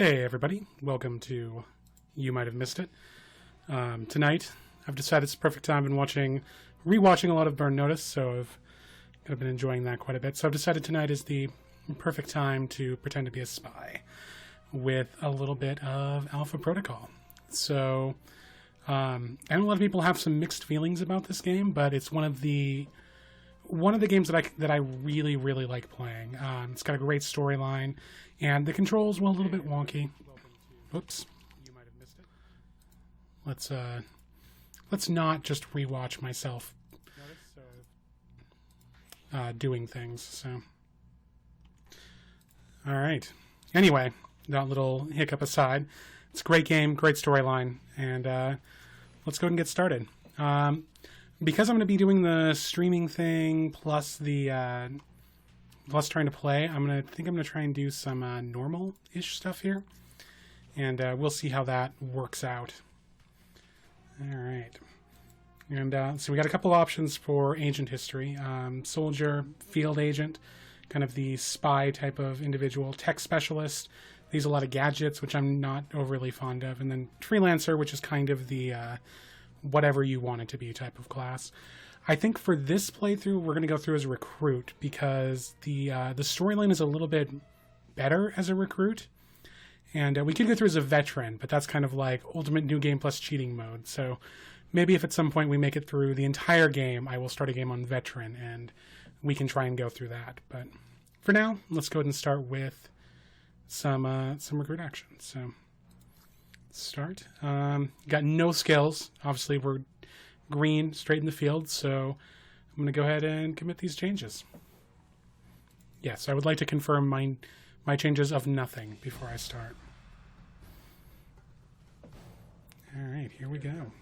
Hey everybody, welcome to You Might Have Missed It. Tonight, I've decided it's the perfect time. I've been rewatching a lot of Burn Notice, so I've been enjoying that quite a bit. So I've decided tonight is the perfect time to pretend to be a spy with a little bit of Alpha Protocol. So, I know a lot of people have some mixed feelings about this game, but it's one of the games that I really like playing. It's got a great storyline, and the controls were a little bit wonky. Oops. You might have missed it. Let's not just rewatch myself doing things. So, all right. Anyway, that little hiccup aside, it's a great game, great storyline, and let's go ahead and get started. Because I'm going to be doing the streaming thing plus plus trying to play, I'm going to try and do some normal-ish stuff here, and we'll see how that works out. All right, and so we got a couple options for Ancient History: Soldier, Field Agent, kind of the spy type of individual, Tech Specialist. These a lot of gadgets, which I'm not overly fond of, and then Freelancer, which is kind of the whatever you want it to be type of class. I think for this playthrough, we're going to go through as a recruit because the storyline is a little bit better as a recruit. And we could go through as a veteran, but that's kind of like ultimate new game plus cheating mode. So maybe if at some point we make it through the entire game, I will start a game on veteran and we can try and go through that. But for now, let's go ahead and start with some recruit action. So start. Got no skills. Obviously, we're green, straight in the field, so I'm going to go ahead and commit these changes. Yes, I would like to confirm my changes of nothing before I start. All right, here we go.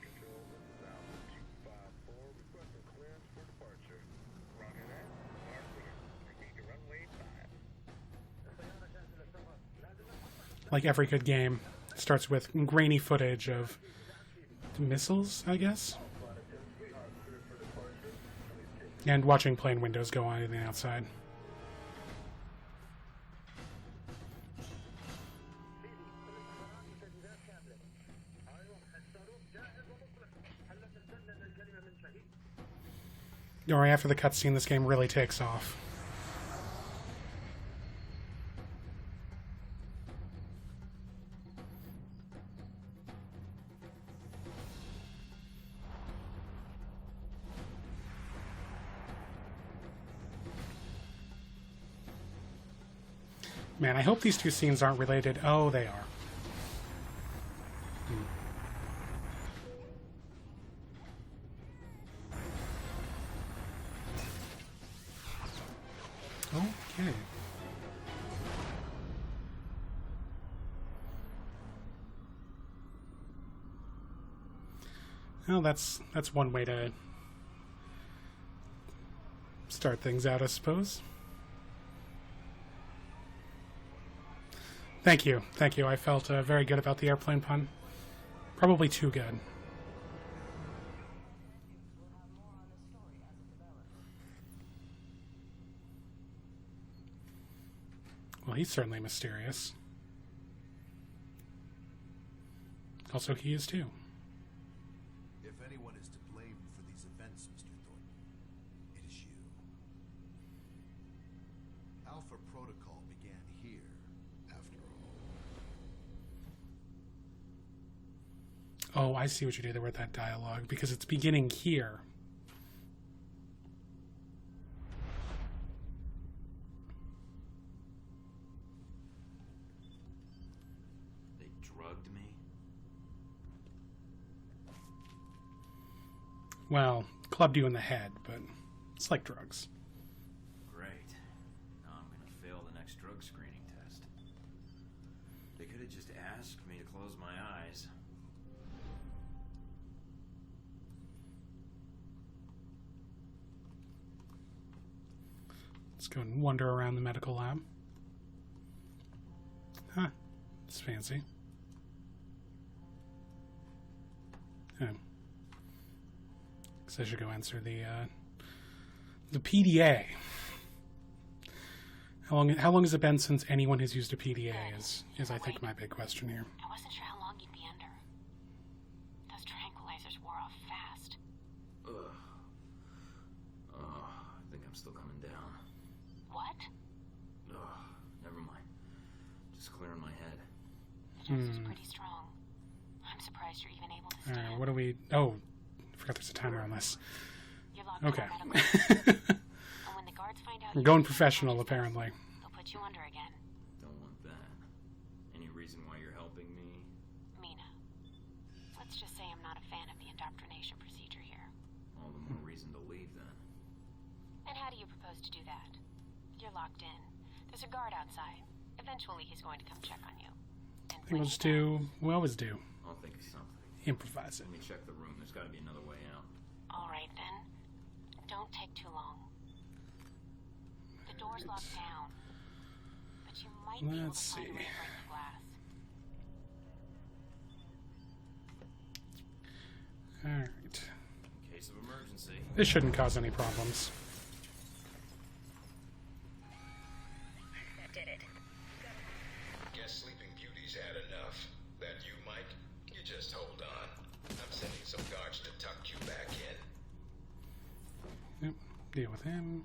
Like every good game, it starts with grainy footage of missiles, I guess, and watching plane windows go on in the outside. Don't worry, after the cutscene, this game really takes off. Man, I hope these two scenes aren't related. Oh, they are. Okay. Well, that's one way to start things out, I suppose. Thank you. I felt very good about the airplane pun. Probably too good. Well, he's certainly mysterious. Also, he is too. If anyone is to blame for these events, Mr. Thornton, it is you. Alpha Protocol began here, after all. Oh, I see what you did there with that dialogue, because it's beginning here. They drugged me? Well, clubbed you in the head, but it's like drugs. Great. Now I'm gonna fail the next drug screening test. They could have just asked me to close my eyes. Let's go and wander around the medical lab. Huh. It's fancy. Oh. Guess I should go answer the PDA. How long has it been since anyone has used a PDA is I think my big question here. I wasn't sure how long you'd be under. Those tranquilizers wore off fast. Ugh. Oh, I think I'm still coming down. What? Ugh, never mind. Just clearing my head. The dose is pretty strong. I'm surprised you're even able to stand. Alright, what do we... Oh, I forgot there's a timer on this. You're locked Okay. in medical. And when the guards find out I'm you're going using professional, consciousness, apparently. they'll put you under again. Don't want that. Any reason why you're helping me? Mina, let's just say I'm not a fan of the indoctrination procedure here. All the more reason to leave then. And how do you propose to do that? You're locked in. There's a guard outside. Eventually he's going to come check on you. And I think we'll just do... We always do. I'll think of something. Improvise it. Let me check the room. There's got to be another way out. All right, then. Don't take too long. The door's locked down, but you might be able to Let's find a way see. to break the glass. Alright. In case of emergency. This shouldn't cause any problems. That did it. Guess Sleeping Beauty's had enough. That you, Mike? You just hold on. I'm sending some guards to tuck you back in. Yep. Deal with him.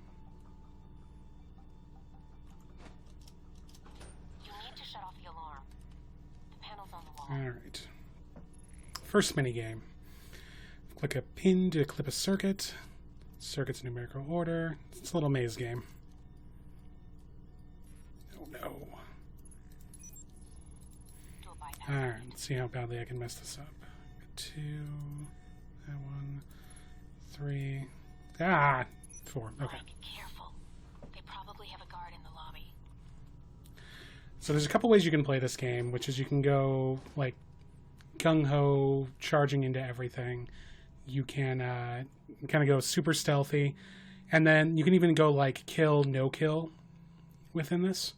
You need to shut off the alarm. The panel's on the wall. Alright. First minigame. Click a pin to clip a circuit. Circuit's in numerical order. It's a little maze game. Oh no. Do a bypass. Alright, let's see how badly I can mess this up. 2, that one, 3, 4. Okay. Mike, careful. They probably have a guard in the lobby. So there's a couple ways you can play this game, which is you can go like gung-ho, charging into everything. You can kind of go super stealthy, and then you can even go like kill, no kill within this.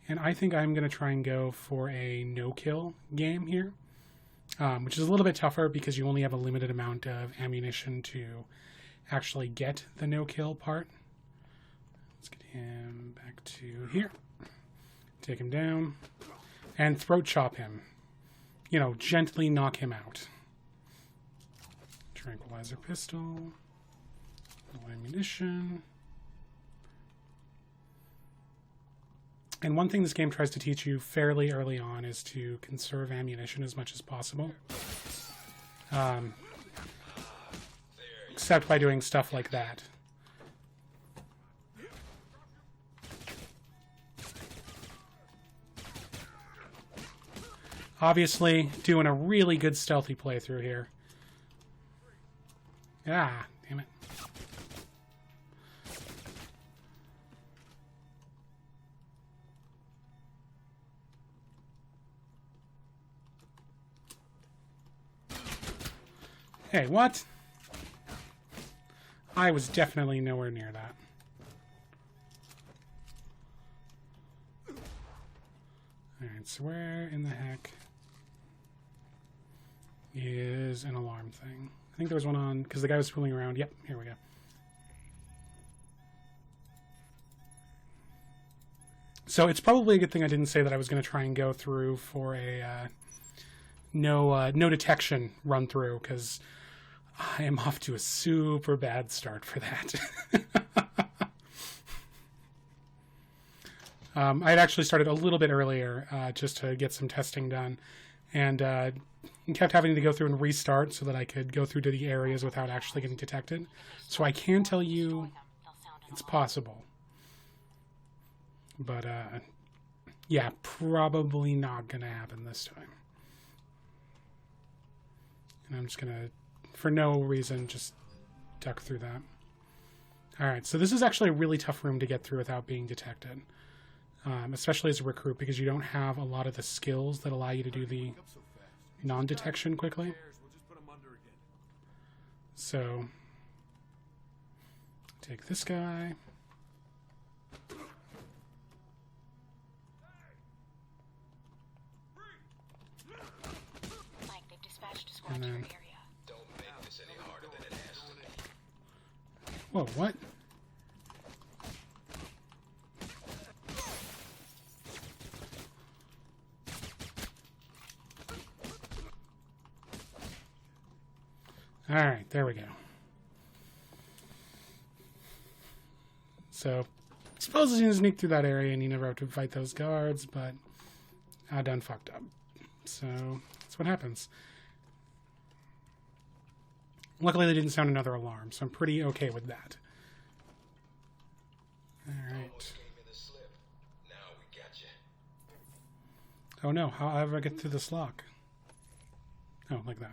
And I think I'm going to try and go for a no kill game here, which is a little bit tougher because you only have a limited amount of ammunition to actually get the no kill part. Let's get him back to here. Take him down and throat chop him. You know, gently knock him out. Tranquilizer pistol. No ammunition. And one thing this game tries to teach you fairly early on is to conserve ammunition as much as possible. Except by doing stuff like that. Obviously, doing a really good stealthy playthrough here. Ah, damn it. Hey, what? I was definitely nowhere near that. Alright, so where in the heck is an alarm thing? I think there was one on, because the guy was fooling around. Yep, here we go. So it's probably a good thing I didn't say that I was going to try and go through for a no detection run through, because I am off to a super bad start for that. I had actually started a little bit earlier just to get some testing done, and kept having to go through and restart so that I could go through to the areas without actually getting detected. So I can tell you it's possible. But, yeah, probably not going to happen this time. And I'm just going to, for no reason, just duck through that. Alright, so this is actually a really tough room to get through without being detected. Especially as a recruit, because you don't have a lot of the skills that allow you to do the non-detection quickly. So, take this guy. Mike, they've dispatched a squad And to your then- area. Don't make this any harder than it has to be. Whoa, what? Alright, there we go. So, I suppose you can sneak through that area and you never have to fight those guards, but I done fucked up. So, that's what happens. Luckily, they didn't sound another alarm, so I'm pretty okay with that. Alright. Almost gave me the slip. Now we got you. Oh no, how do I get through this lock? Oh, like that.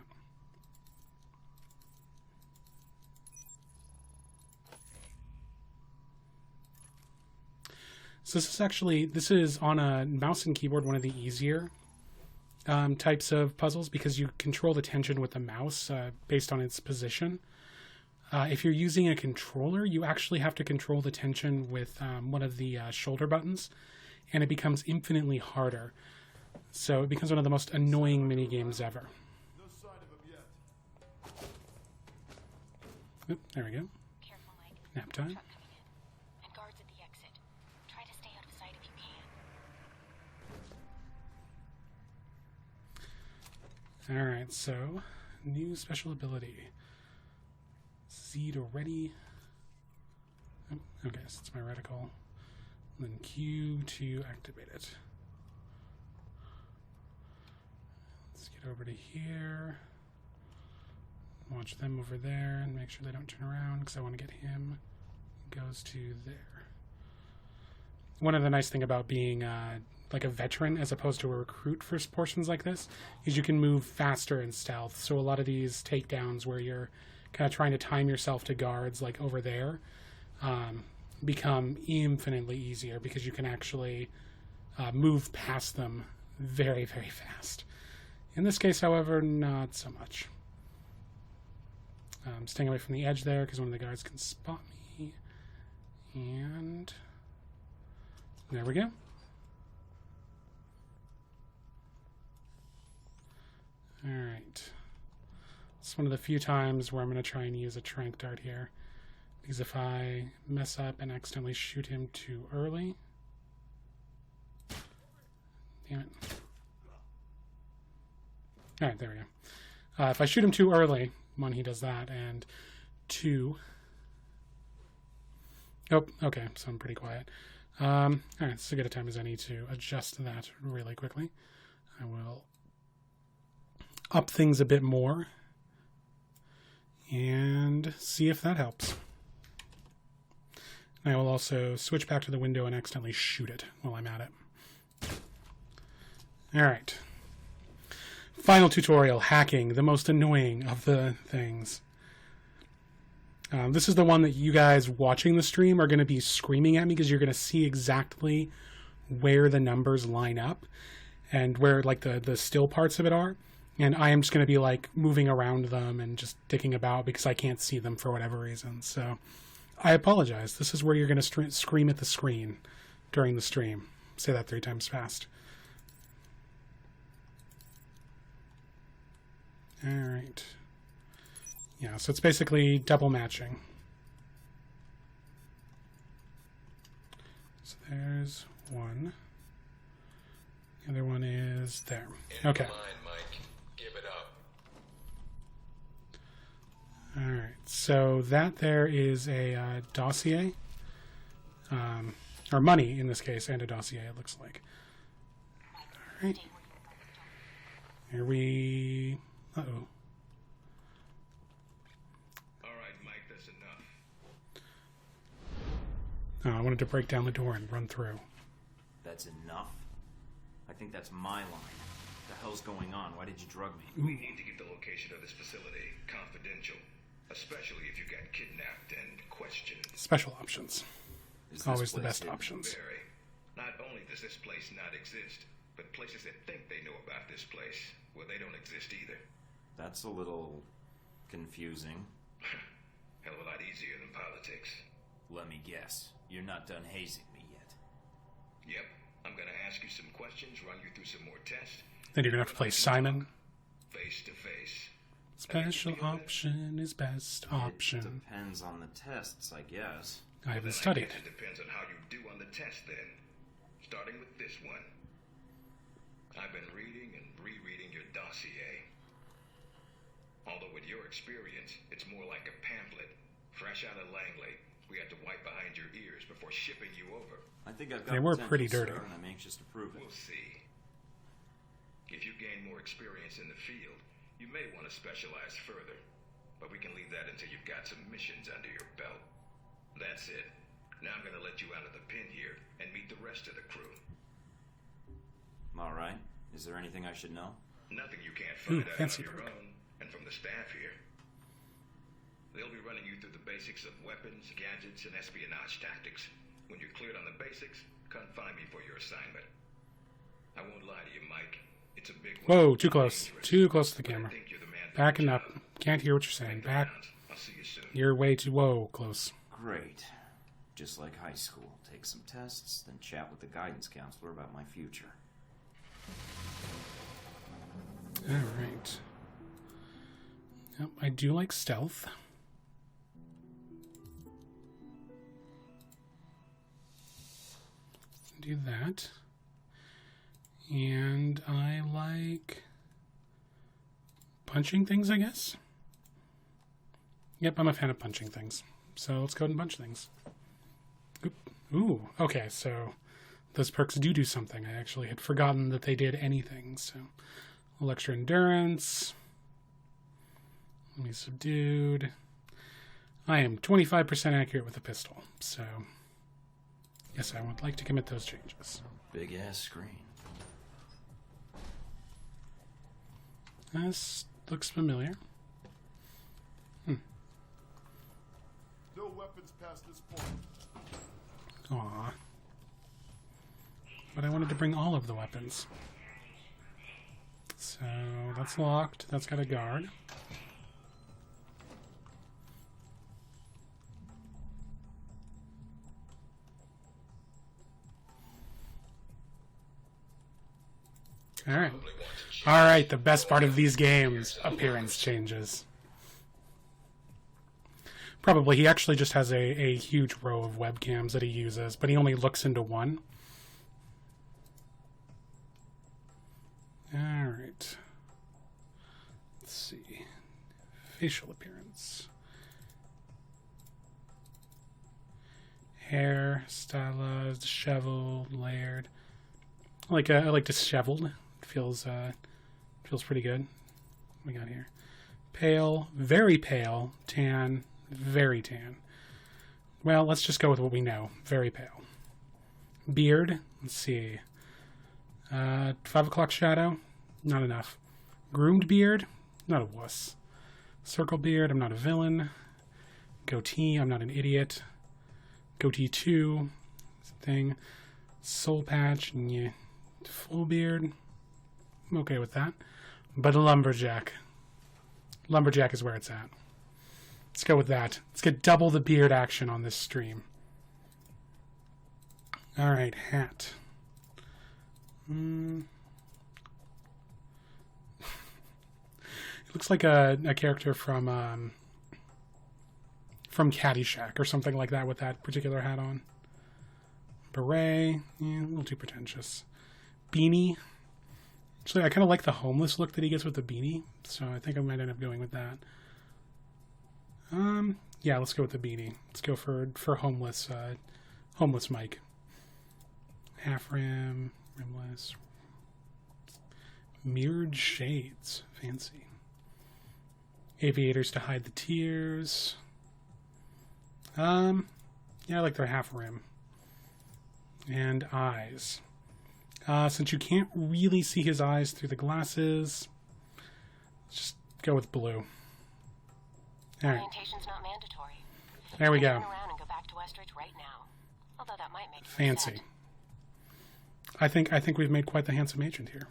So this is on a mouse and keyboard, one of the easier types of puzzles, because you control the tension with the mouse based on its position. If you're using a controller, you actually have to control the tension with one of the shoulder buttons, and it becomes infinitely harder. So it becomes one of the most annoying mini games ever. No sign of him yet. Oop, there we go. Careful, Mike. Nap time. Truck coming in. And guards at the exit. Try to stay out of sight if you can. Alright, so new special ability. Z to ready. Oh, okay, so it's my reticle. And then Q to activate it. Let's get over to here. Watch them over there and make sure they don't turn around because I want to get him. He goes to there. One of the nice thing about being like a veteran as opposed to a recruit for portions like this is you can move faster in stealth. So a lot of these takedowns where you're kind of trying to time yourself to guards like over there become infinitely easier because you can actually move past them very, very fast. In this case, however, not so much. Staying away from the edge there because one of the guards can spot me. And there we go. Alright. It's one of the few times where I'm going to try and use a trank dart here. Because if I mess up and accidentally shoot him too early... Damn it. Alright, there we go. If I shoot him too early, one, he does that, and two... Oh, okay, so I'm pretty quiet. Alright, it's as good a time as any to adjust that really quickly. I will up things a bit more and see if that helps. And I will also switch back to the window and accidentally shoot it while I'm at it. Alright. Final tutorial, hacking, the most annoying of the things. This is the one that you guys watching the stream are going to be screaming at me because you're going to see exactly where the numbers line up and where like the still parts of it are. And I am just going to be like moving around them and just dicking about because I can't see them for whatever reason. So I apologize. This is where you're going to scream at the screen during the stream. Say that 3 times fast. All right. Yeah, so it's basically double matching. So there's one. The other one is there. Okay. Mind, Mike. Give it up. All right. So that there is a dossier, or money in this case, and a dossier. It looks like. All right. Here we. Uh-oh. Mike, that's enough. Oh, I wanted to break down the door and run through. That's enough? I think that's my line. What the hell's going on? Why did you drug me? We need to get the location of this facility confidential, especially if you got kidnapped and questioned. Special options. Is this Always the place best hidden? options. Very. Not only does this place not exist, but places that think they know about this place, well, they don't exist either. That's a little confusing. Hell of a lot easier than politics. Let me guess. You're not done hazing me yet. Yep. I'm gonna ask you some questions, run you through some more tests. Then you're going to have to play Simon. Face to face. Special option is best It option. depends on the tests, I guess. I haven't Then studied. guess it depends on how you do on the test then. Starting with this one. I've been reading and rereading your dossier. Although with your experience, it's more like a pamphlet. Fresh out of Langley, we had to wipe behind your ears before shipping you over. I think I've got They were potential, pretty dirty. sir, and I'm anxious to prove it. We'll see. If you gain more experience in the field, you may want to specialize further. But we can leave that until you've got some missions under your belt. That's it. Now I'm going to let you out of the pen here and meet the rest of the crew. All right. Is there anything I should know? Nothing you can't Ooh, find out on fancy your perk. own, and from the staff here. They'll be running you through the basics of weapons, gadgets, and espionage tactics. When you're cleared on the basics, come find me for your assignment. I won't lie to you, Mike. It's a big one. Whoa, too close. Dangerous. Too close to the But I camera. think you're the man for the Backing job. up. Can't hear what you're saying. Make the Back. rounds. I'll see you soon. You're way too... Whoa, close. Great. Just like high school. Take some tests, then chat with the guidance counselor about my future. Alright. Yep, I do like stealth. Do that. And I like punching things, I guess. Yep, I'm a fan of punching things. So let's go ahead and punch things. Oop. Ooh, okay, so those perks do something. I actually had forgotten that they did anything, so... A little extra endurance. Let me subdued. I am 25% accurate with a pistol, so... Yes, I would like to commit those changes. Big ass screen. This looks familiar. No weapons past this point. Aw. But I wanted to bring all of the weapons. So, that's locked. That's got a guard. Alright. Alright, the best part of these games, appearance changes. Probably, he actually just has a huge row of webcams that he uses, but he only looks into one. Alright. Let's see. Facial appearance. Hair, stylized, disheveled, layered. I like disheveled. Feels pretty good. What we got here? Pale, very pale, tan, very tan. Well, let's just go with what we know. Very pale. Beard, let's see. 5 o'clock shadow, not enough. Groomed beard, not a wuss. Circle beard, I'm not a villain. Goatee, I'm not an idiot. Goatee 2, thing. Soul patch, yeah. Full beard, I'm okay with that. But a lumberjack. Lumberjack is where it's at. Let's go with that. Let's get double the beard action on this stream. Alright, hat. It looks like a character from Caddyshack or something like that with that particular hat on. Beret, yeah, a little too pretentious. Beanie. Actually, I kind of like the homeless look that he gets with the beanie, so I think I might end up going with that. Yeah, let's go with the beanie. Let's go for homeless Mike. Half rim, rimless. Mirrored shades, fancy. Aviators to hide the tears. Yeah, I like their half rim. And eyes. Since you can't really see his eyes through the glasses, let's just go with blue. Alright, Orientation's not mandatory. there we You can go. turn around and go back to Westridge right now. Although that might make you Fancy. upset. I think we've made quite the handsome agent here.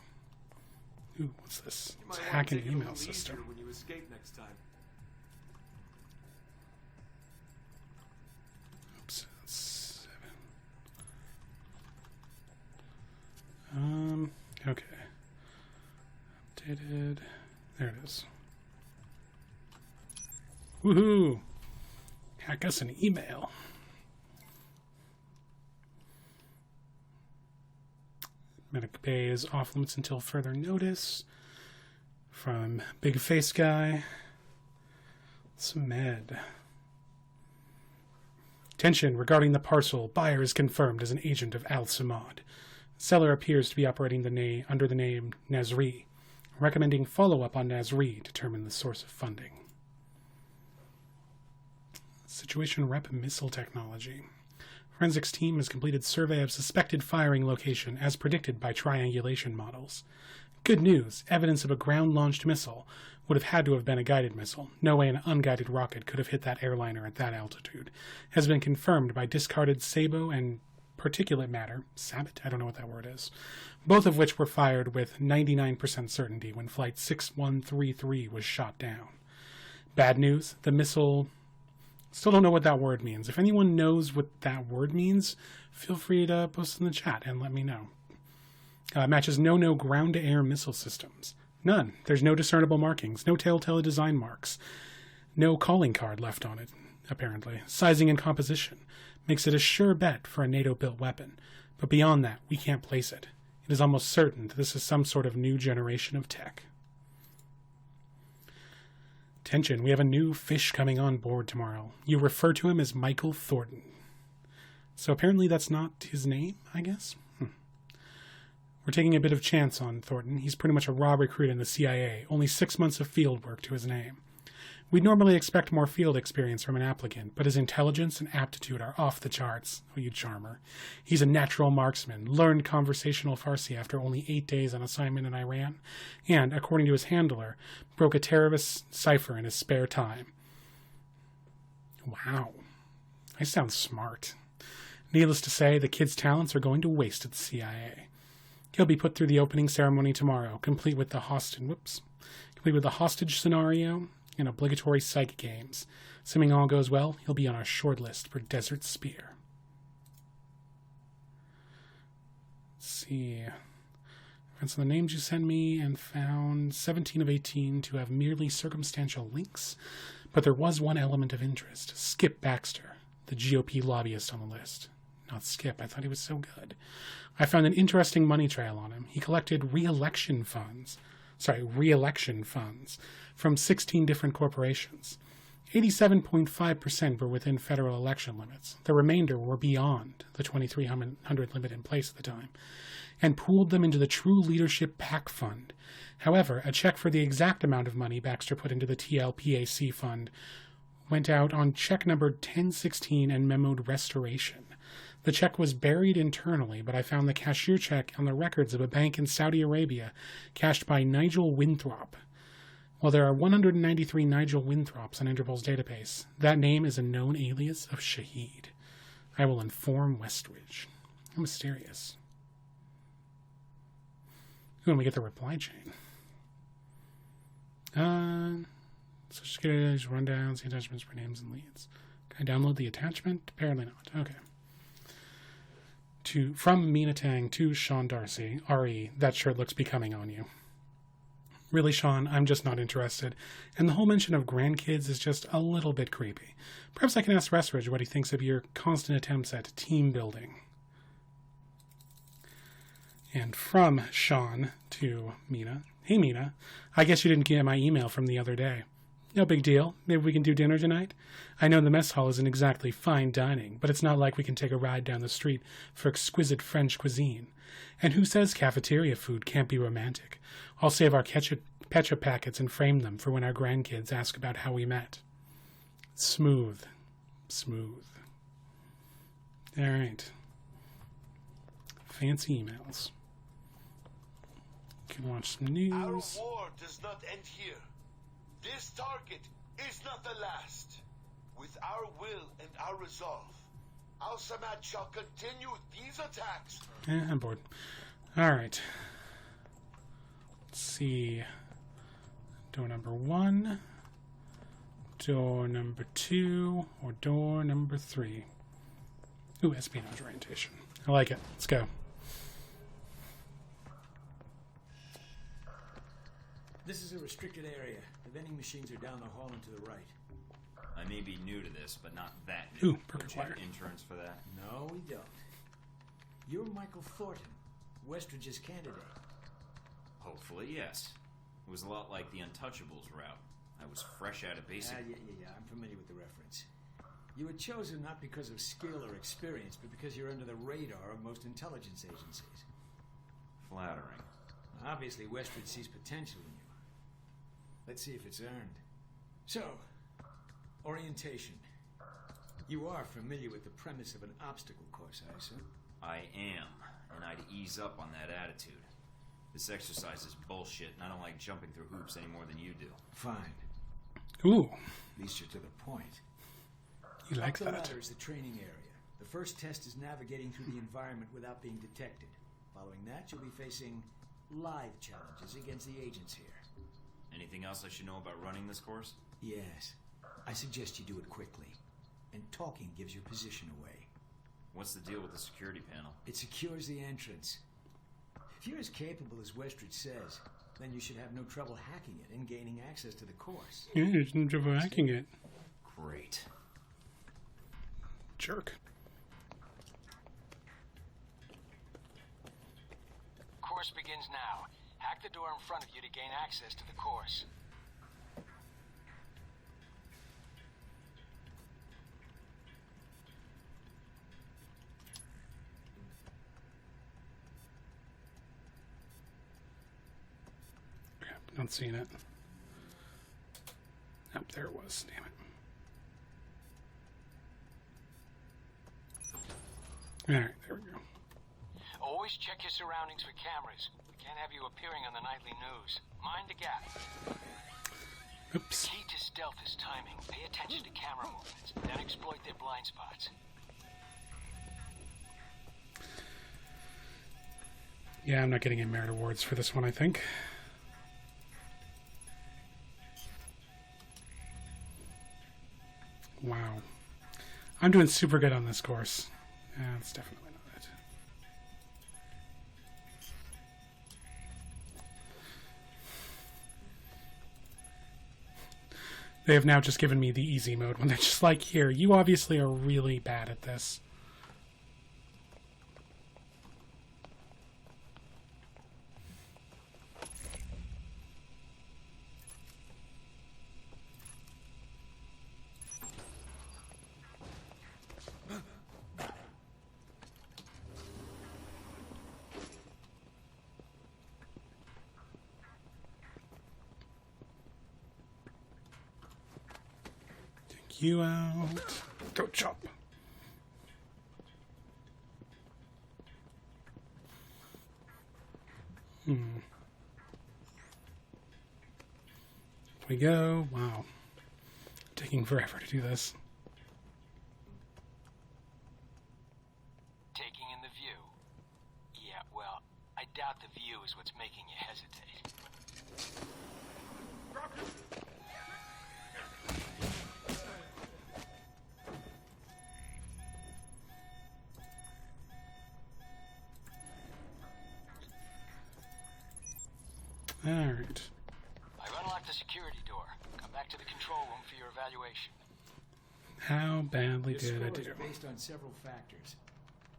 Ooh, what's this? You It's might a want to hacking take it a email little system. easier when you escape next time. Oops, that's 7. Okay. Updated. There it is. Woohoo! Hack us an email. Medic Bay is off limits until further notice. From Big Face Guy. Some med. Tension regarding the parcel. Buyer is confirmed as an agent of Al-Samad. Seller appears to be operating under the name Nasri. Recommending follow-up on Nasri to determine the source of funding. Situation Rep Missile Technology. Forensics team has completed survey of suspected firing location as predicted by triangulation models. Good news, evidence of a ground-launched missile would have had to have been a guided missile. No way an unguided rocket could have hit that airliner at that altitude. Has been confirmed by discarded Sabo and particulate matter, Sabot, I don't know what that word is, both of which were fired with 99% certainty when Flight 6133 was shot down. Bad news, the missile... Still don't know what that word means. If anyone knows what that word means, feel free to post in the chat and let me know. Matches no ground-to-air missile systems. None. There's no discernible markings, no telltale design marks, no calling card left on it, apparently. Sizing and composition makes it a sure bet for a NATO-built weapon, but beyond that, we can't place it. It is almost certain that this is some sort of new generation of tech. Tension, we have a new fish coming on board tomorrow. You refer to him as Michael Thornton. So apparently that's not his name, I guess? We're taking a bit of chance on Thornton. He's pretty much a raw recruit in the CIA, only 6 months of field work to his name. We'd normally expect more field experience from an applicant, but his intelligence and aptitude are off the charts. Oh, you charmer. He's a natural marksman, learned conversational Farsi after only 8 days on assignment in Iran, and, according to his handler, broke a terrorist cipher in his spare time. Wow. I sound smart. Needless to say, the kid's talents are going to waste at the CIA. He'll be put through the opening ceremony tomorrow, complete with the hostage scenario and obligatory psych games. Assuming all goes well, he'll be on our shortlist for Desert Spear. Let's see. Friends, the names you sent me and found 17 of 18 to have merely circumstantial links, but there was one element of interest. Skip Baxter, the GOP lobbyist on the list. Not Skip, I thought he was so good. I found an interesting money trail on him. He collected re-election funds from 16 different corporations. 87.5% were within federal election limits. The remainder were beyond the 2,300 limit in place at the time, and pooled them into the True Leadership PAC Fund. However, a check for the exact amount of money Baxter put into the TLPAC fund went out on check number 1016 and memoed restoration. The check was buried internally, but I found the cashier check on the records of a bank in Saudi Arabia cashed by Nigel Winthrop. While there are 193 Nigel Winthrops in Interpol's database, that name is a known alias of Shahid. I will inform Westridge. How mysterious. Ooh, and we get the reply chain. So just get these rundowns, the attachments for names and leads. Can I download the attachment? Apparently not. Okay. From Mina Tang to Sean Darcy, RE, that shirt looks becoming on you. Really, Sean, I'm just not interested. And the whole mention of grandkids is just a little bit creepy. Perhaps I can ask Westridge what he thinks of your constant attempts at team building. And from Sean to Mina. Hey, Mina, I guess you didn't get my email from the other day. No big deal. Maybe we can do dinner tonight? I know the mess hall isn't exactly fine dining, but it's not like we can take a ride down the street for exquisite French cuisine. And who says cafeteria food can't be romantic? I'll save our ketchup packets and frame them for when our grandkids ask about how we met. Smooth. Smooth. All right. Fancy emails. Can watch some news. Our war does not end here. This target is not the last. With our will and our resolve, Al-Samad shall continue these attacks. I'm bored. Alright. Let's see. Door number 1. Door number 2. Or door number 3. Ooh, espionage orientation. I like it. Let's go. This is a restricted area. The vending machines are down the hall and to the right. I may be new to this, but not that new. Ooh, Burger Don't you have Choir. insurance for that? No, we don't. You're Michael Thornton, Westridge's candidate. Hopefully, yes. It was a lot like the Untouchables route. I was fresh out of basic... Yeah, I'm familiar with the reference. You were chosen not because of skill or experience, but because you're under the radar of most intelligence agencies. Flattering. Obviously, Westwood sees potential in you. Let's see if it's earned. So, orientation. You are familiar with the premise of an obstacle course, I assume? I am, and I'd ease up on that attitude. This exercise is bullshit, and I don't like jumping through hoops any more than you do. Fine. Ooh, At least you're to the point. you like The that. ladder is the training area. The first test is navigating through the environment without being detected. Following that, you'll be facing live challenges against the agents here. Anything else I should know about running this course? Yes. I suggest you do it quickly. And talking gives your position away. What's the deal with the security panel? It secures the entrance. If you're as capable as Westridge says, then you should have no trouble hacking it and gaining access to the course. Yeah, there's no trouble hacking it. Great. Jerk. Course begins now. Hack the door in front of you to gain access to the course. Crap, not seeing it. Oh, there it was. Damn it. Alright, there we go. Always check your surroundings for cameras. We can't have you appearing on the nightly news. Mind the gap. Oops. Key to stealth is timing. Pay attention to camera movements, then exploit their blind spots. Yeah, I'm not getting any merit awards for this one, I think. Wow. I'm doing super good on this course. Yeah, that's definitely not it. They have now just given me the easy mode when they're just like, here, you obviously are really bad at this. Take you out. Go chop. We go. Wow. Taking forever to do this. Taking in the view. Yeah, well, I doubt the view is what's making you hesitate. Alright. I've unlocked the security door. Come back to the control room for your evaluation. How badly Your did I score do? is based on several factors.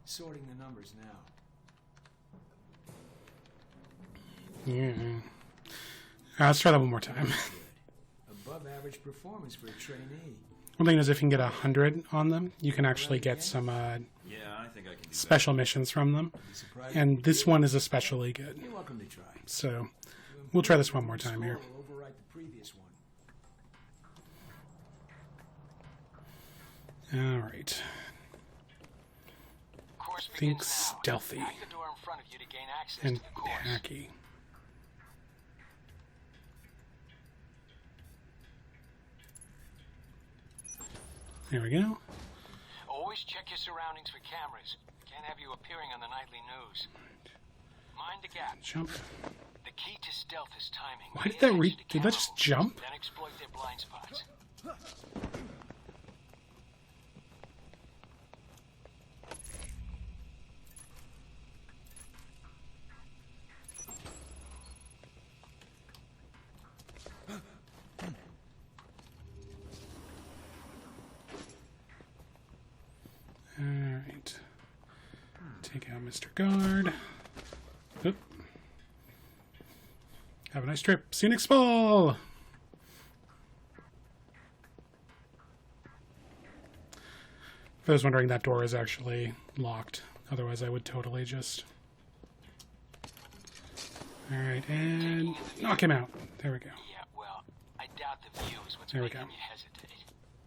Sorting the numbers now. Yeah. Let's try that one more time. Above average performance for a trainee. One thing is, if you can get 100 on them, you can actually get some Yeah, I think I can do special missions from them. Be surprised. And this one is especially good. You're welcome to try. So, we'll try this one more time here. Score will overwrite the previous one. Alright. Course Think begins now. stealthy Hack the door in front of you to gain access and to the course. hacky. There we go. Always check your surroundings for cameras. Can't have you appearing on the nightly news. Mind the gap. Jump. The key to stealth is timing. Why Pay did that attention to did camera that just movements, jump? Then exploit their blind spots. Alright. Take out Mr. Guard. Oop. Have a nice trip. See you next fall! If I was wondering, that door is actually locked. Otherwise, I would totally just... Alright, and knock him out. There we go. Yeah, well, I doubt the view is what's There we making go. you hesitate.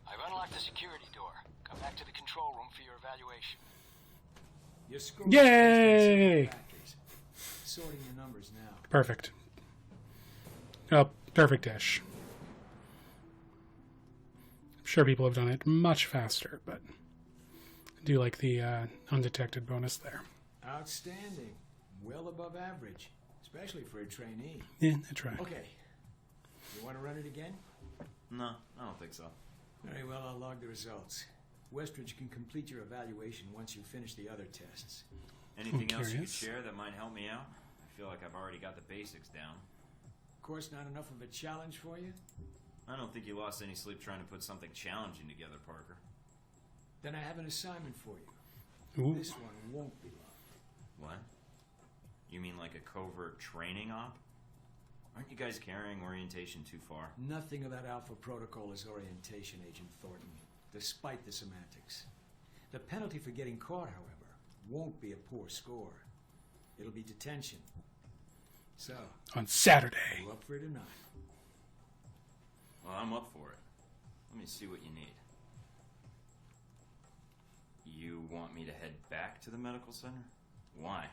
I've unlocked the security door. Come back to the control room for your evaluation. Your score Yay! Sorting your numbers now. Perfect. Oh, perfect-ish. I'm sure people have done it much faster, but I do like the undetected bonus there. Outstanding. Well above average, especially for a trainee. Yeah, that's right. Okay. You want to run it again? No, I don't think so. Very well, I'll log the results. Westridge can complete your evaluation once you finish the other tests. Anything else you could curious. share that might help me out? I feel like I've already got the basics down. Of course, not enough of a challenge for you? I don't think you lost any sleep trying to put something challenging together, Parker. Then I have an assignment for you. Ooh. This one won't be logged. What? You mean like a covert training op? Aren't you guys carrying orientation too far? Nothing of that Alpha Protocol is orientation, Agent Thornton, despite the semantics. The penalty for getting caught, however, won't be a poor score. It'll be detention. So, On Saturday. you up for it or not? Well, I'm up for it. Let me see what you need. You want me to head back to the medical center? Why?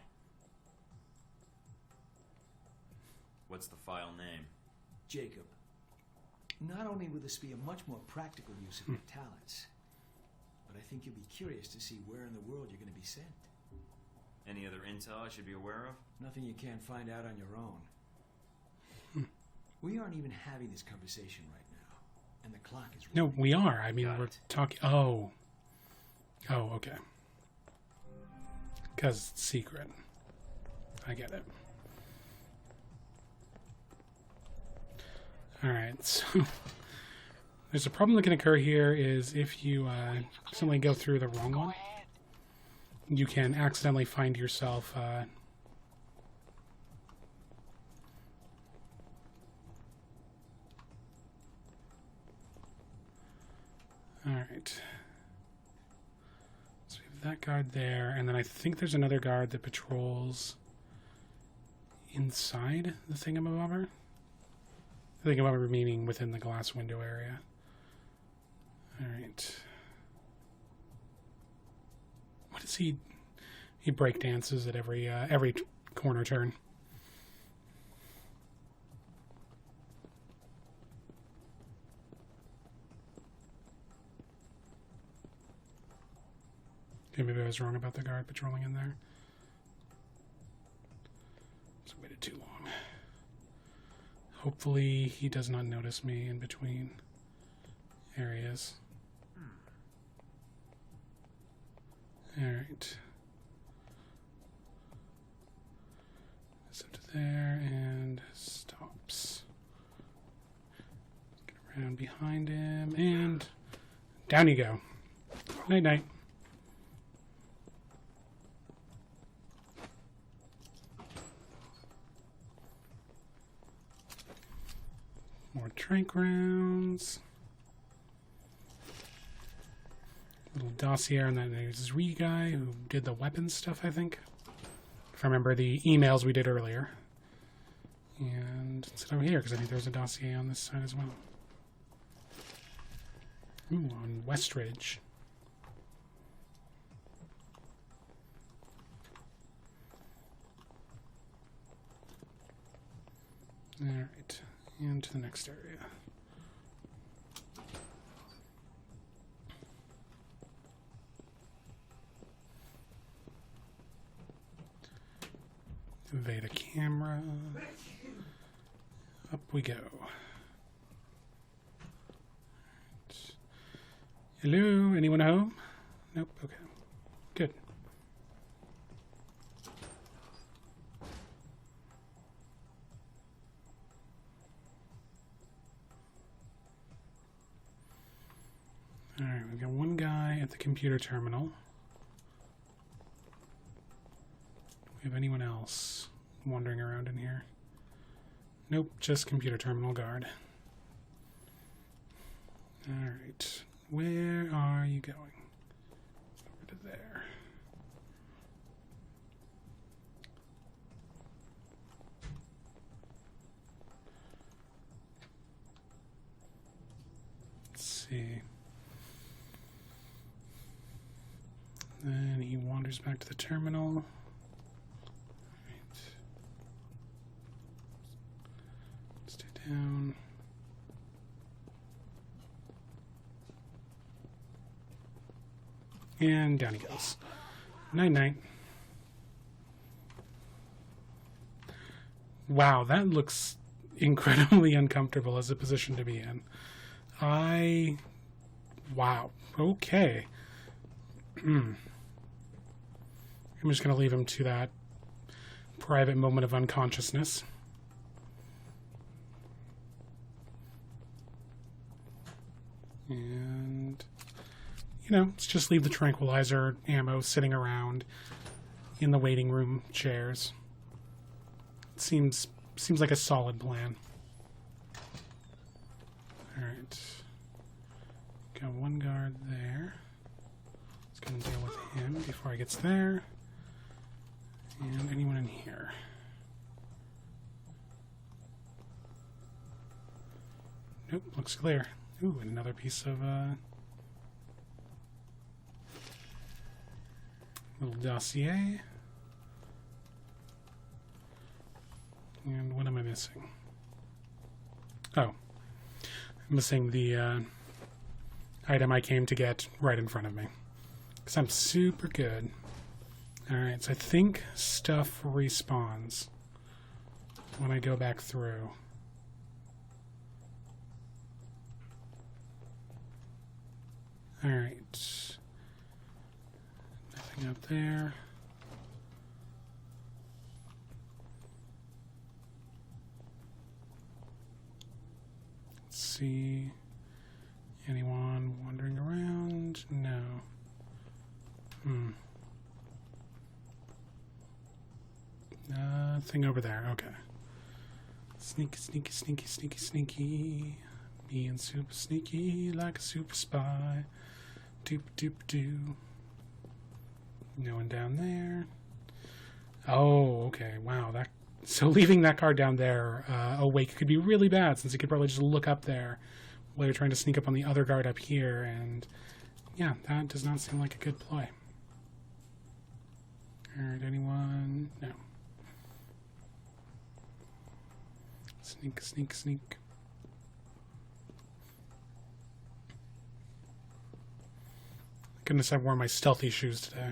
What's the file name? Jacob. Not only will this be a much more practical use of your talents, but I think you'll be curious to see where in the world you're going to be sent. Any other intel I should be aware of? Nothing you can't find out on your own. We aren't even having this conversation right now, and the clock is No, running. we are. I mean, Got we're it. talking... Oh. Oh, okay. Because it's secret. I get it. Alright, so... There's a problem that can occur here is if you accidentally go through the wrong Go one, ahead. you can accidentally find yourself... Alright. So we have that guard there, and then I think there's another guard that patrols inside the thingamabobber. The thingamabobber meaning within the glass window area. Alright. What is he? He break dances at every corner turn. Okay, maybe I was wrong about the guard patrolling in there. Just waited too long. Hopefully he does not notice me in between areas. Alright. Up to there and stops. Get around behind him and down you go. Night night. More trank rounds. Little dossier on that Zree guy who did the weapons stuff, I think. If I remember the emails we did earlier. And let's sit over here, because I think there's a dossier on this side as well. Ooh, on Westridge. Alright, and to the next area. Evade a camera. Up we go. Hello, anyone home? Nope, okay. Good. Alright, we've got one guy at the computer terminal. Do we have anyone else wandering around in here? Nope, just computer terminal guard. Alright, where are you going? Over to there. Let's see. Then he wanders back to the terminal. Stay down. And down he goes. Night-night. Wow, that looks incredibly uncomfortable as a position to be in. Wow. Okay. I'm just going to leave him to that private moment of unconsciousness. And, you know, let's just leave the tranquilizer ammo sitting around in the waiting room chairs. It seems like a solid plan. Alright. Got one guard there. Let's go and deal with him before he gets there. And anyone in here? Nope, looks clear. Ooh, and another piece of little dossier. And what am I missing? Oh, I'm missing the item I came to get right in front of me. Because I'm super good. Alright, so I think stuff respawns when I go back through. Alright. Nothing up there. Let's see. Anyone wandering around? No. Nothing over there. Okay. Sneaky, sneaky, sneaky, sneaky, sneaky. Being super sneaky like a super spy. Doop doop doo. No one down there. Oh, okay. Wow. So leaving that card down there awake could be really bad, since you could probably just look up there while you're trying to sneak up on the other guard up here, and yeah, that does not seem like a good play. Alright, anyone? No. Sneak, sneak, sneak. Goodness, I wore my stealthy shoes today.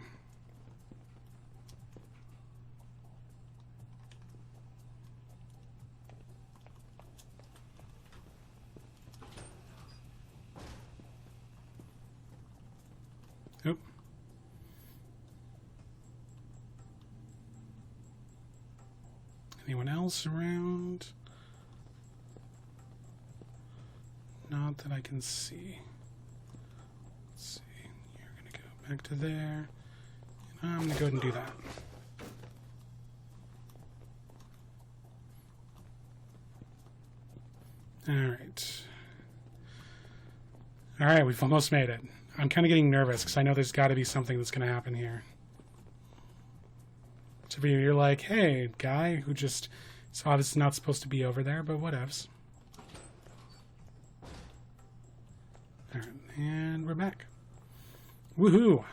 Oop. Anyone else around? Not that I can see. Let's see. You're going to go back to there. And I'm going to go ahead and do that. Alright. Alright, we've almost made it. I'm kind of getting nervous because I know there's got to be something that's going to happen here. So you're like, hey, guy who just is obviously not supposed to be over there, but whatevs. Alright, and we're back. Woohoo!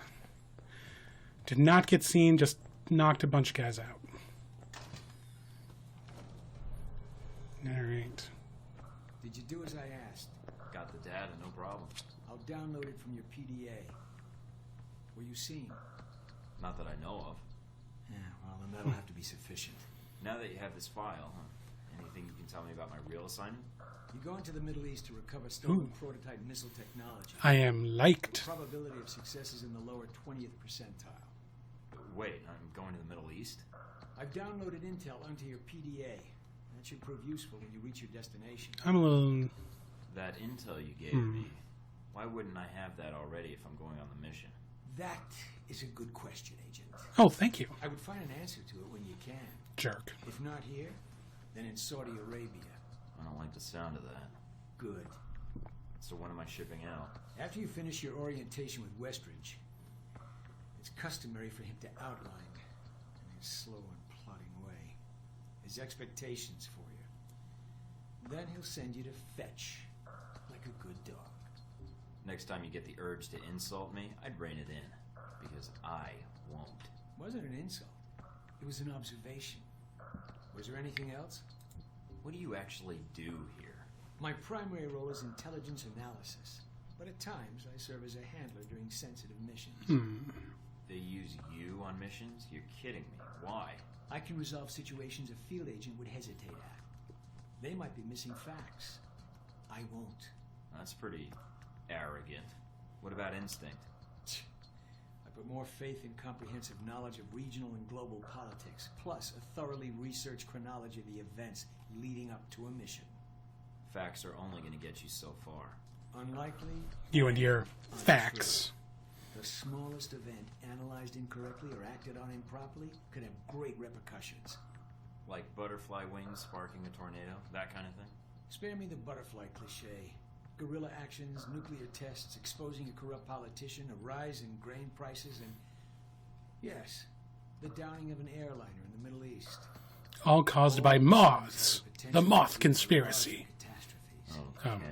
Did not get seen, just knocked a bunch of guys out. Alright. Did you do as I asked? Got the data, no problem. I'll download it from your PDA. Were you seen? Not that I know of. Yeah, well, then that'll have to be sufficient. Now that you have this file, anything you can tell me about my real assignment? You go into the Middle East to recover stolen prototype missile technology. I am liked. The probability of success is in the lower 20th percentile. Wait, I'm going to the Middle East? I've downloaded intel onto your PDA. That should prove useful when you reach your destination. I'm a little... That intel you gave me, why wouldn't I have that already if I'm going on the mission? That is a good question, Agent. Oh, thank you. I would find an answer to it when you can. Jerk. If not here, then in Saudi Arabia. I don't like the sound of that. Good. So when am I shipping out? After you finish your orientation with Westridge, it's customary for him to outline in his slow and plodding way his expectations for you. Then he'll send you to fetch, like a good dog. Next time you get the urge to insult me, I'd rein it in. Because I won't. It wasn't an insult. It was an observation. Was there anything else? What do you actually do here? My primary role is intelligence analysis, but at times I serve as a handler during sensitive missions. They use you on missions? You're kidding me. Why? I can resolve situations a field agent would hesitate at. They might be missing facts. I won't. That's pretty arrogant. What about instinct? I put more faith in comprehensive knowledge of regional and global politics, plus a thoroughly researched chronology of the events leading up to a mission. Facts are only going to get you so far. Unlikely. You and your Untrue. facts. The smallest event analyzed incorrectly or acted on improperly could have great repercussions. Like butterfly wings sparking a tornado? That kind of thing? Spare me the butterfly cliche. Guerrilla actions, nuclear tests, exposing a corrupt politician, a rise in grain prices, and... yes, the downing of an airliner in the Middle East. All caused by moths. The moth conspiracy. Catastrophes. Okay.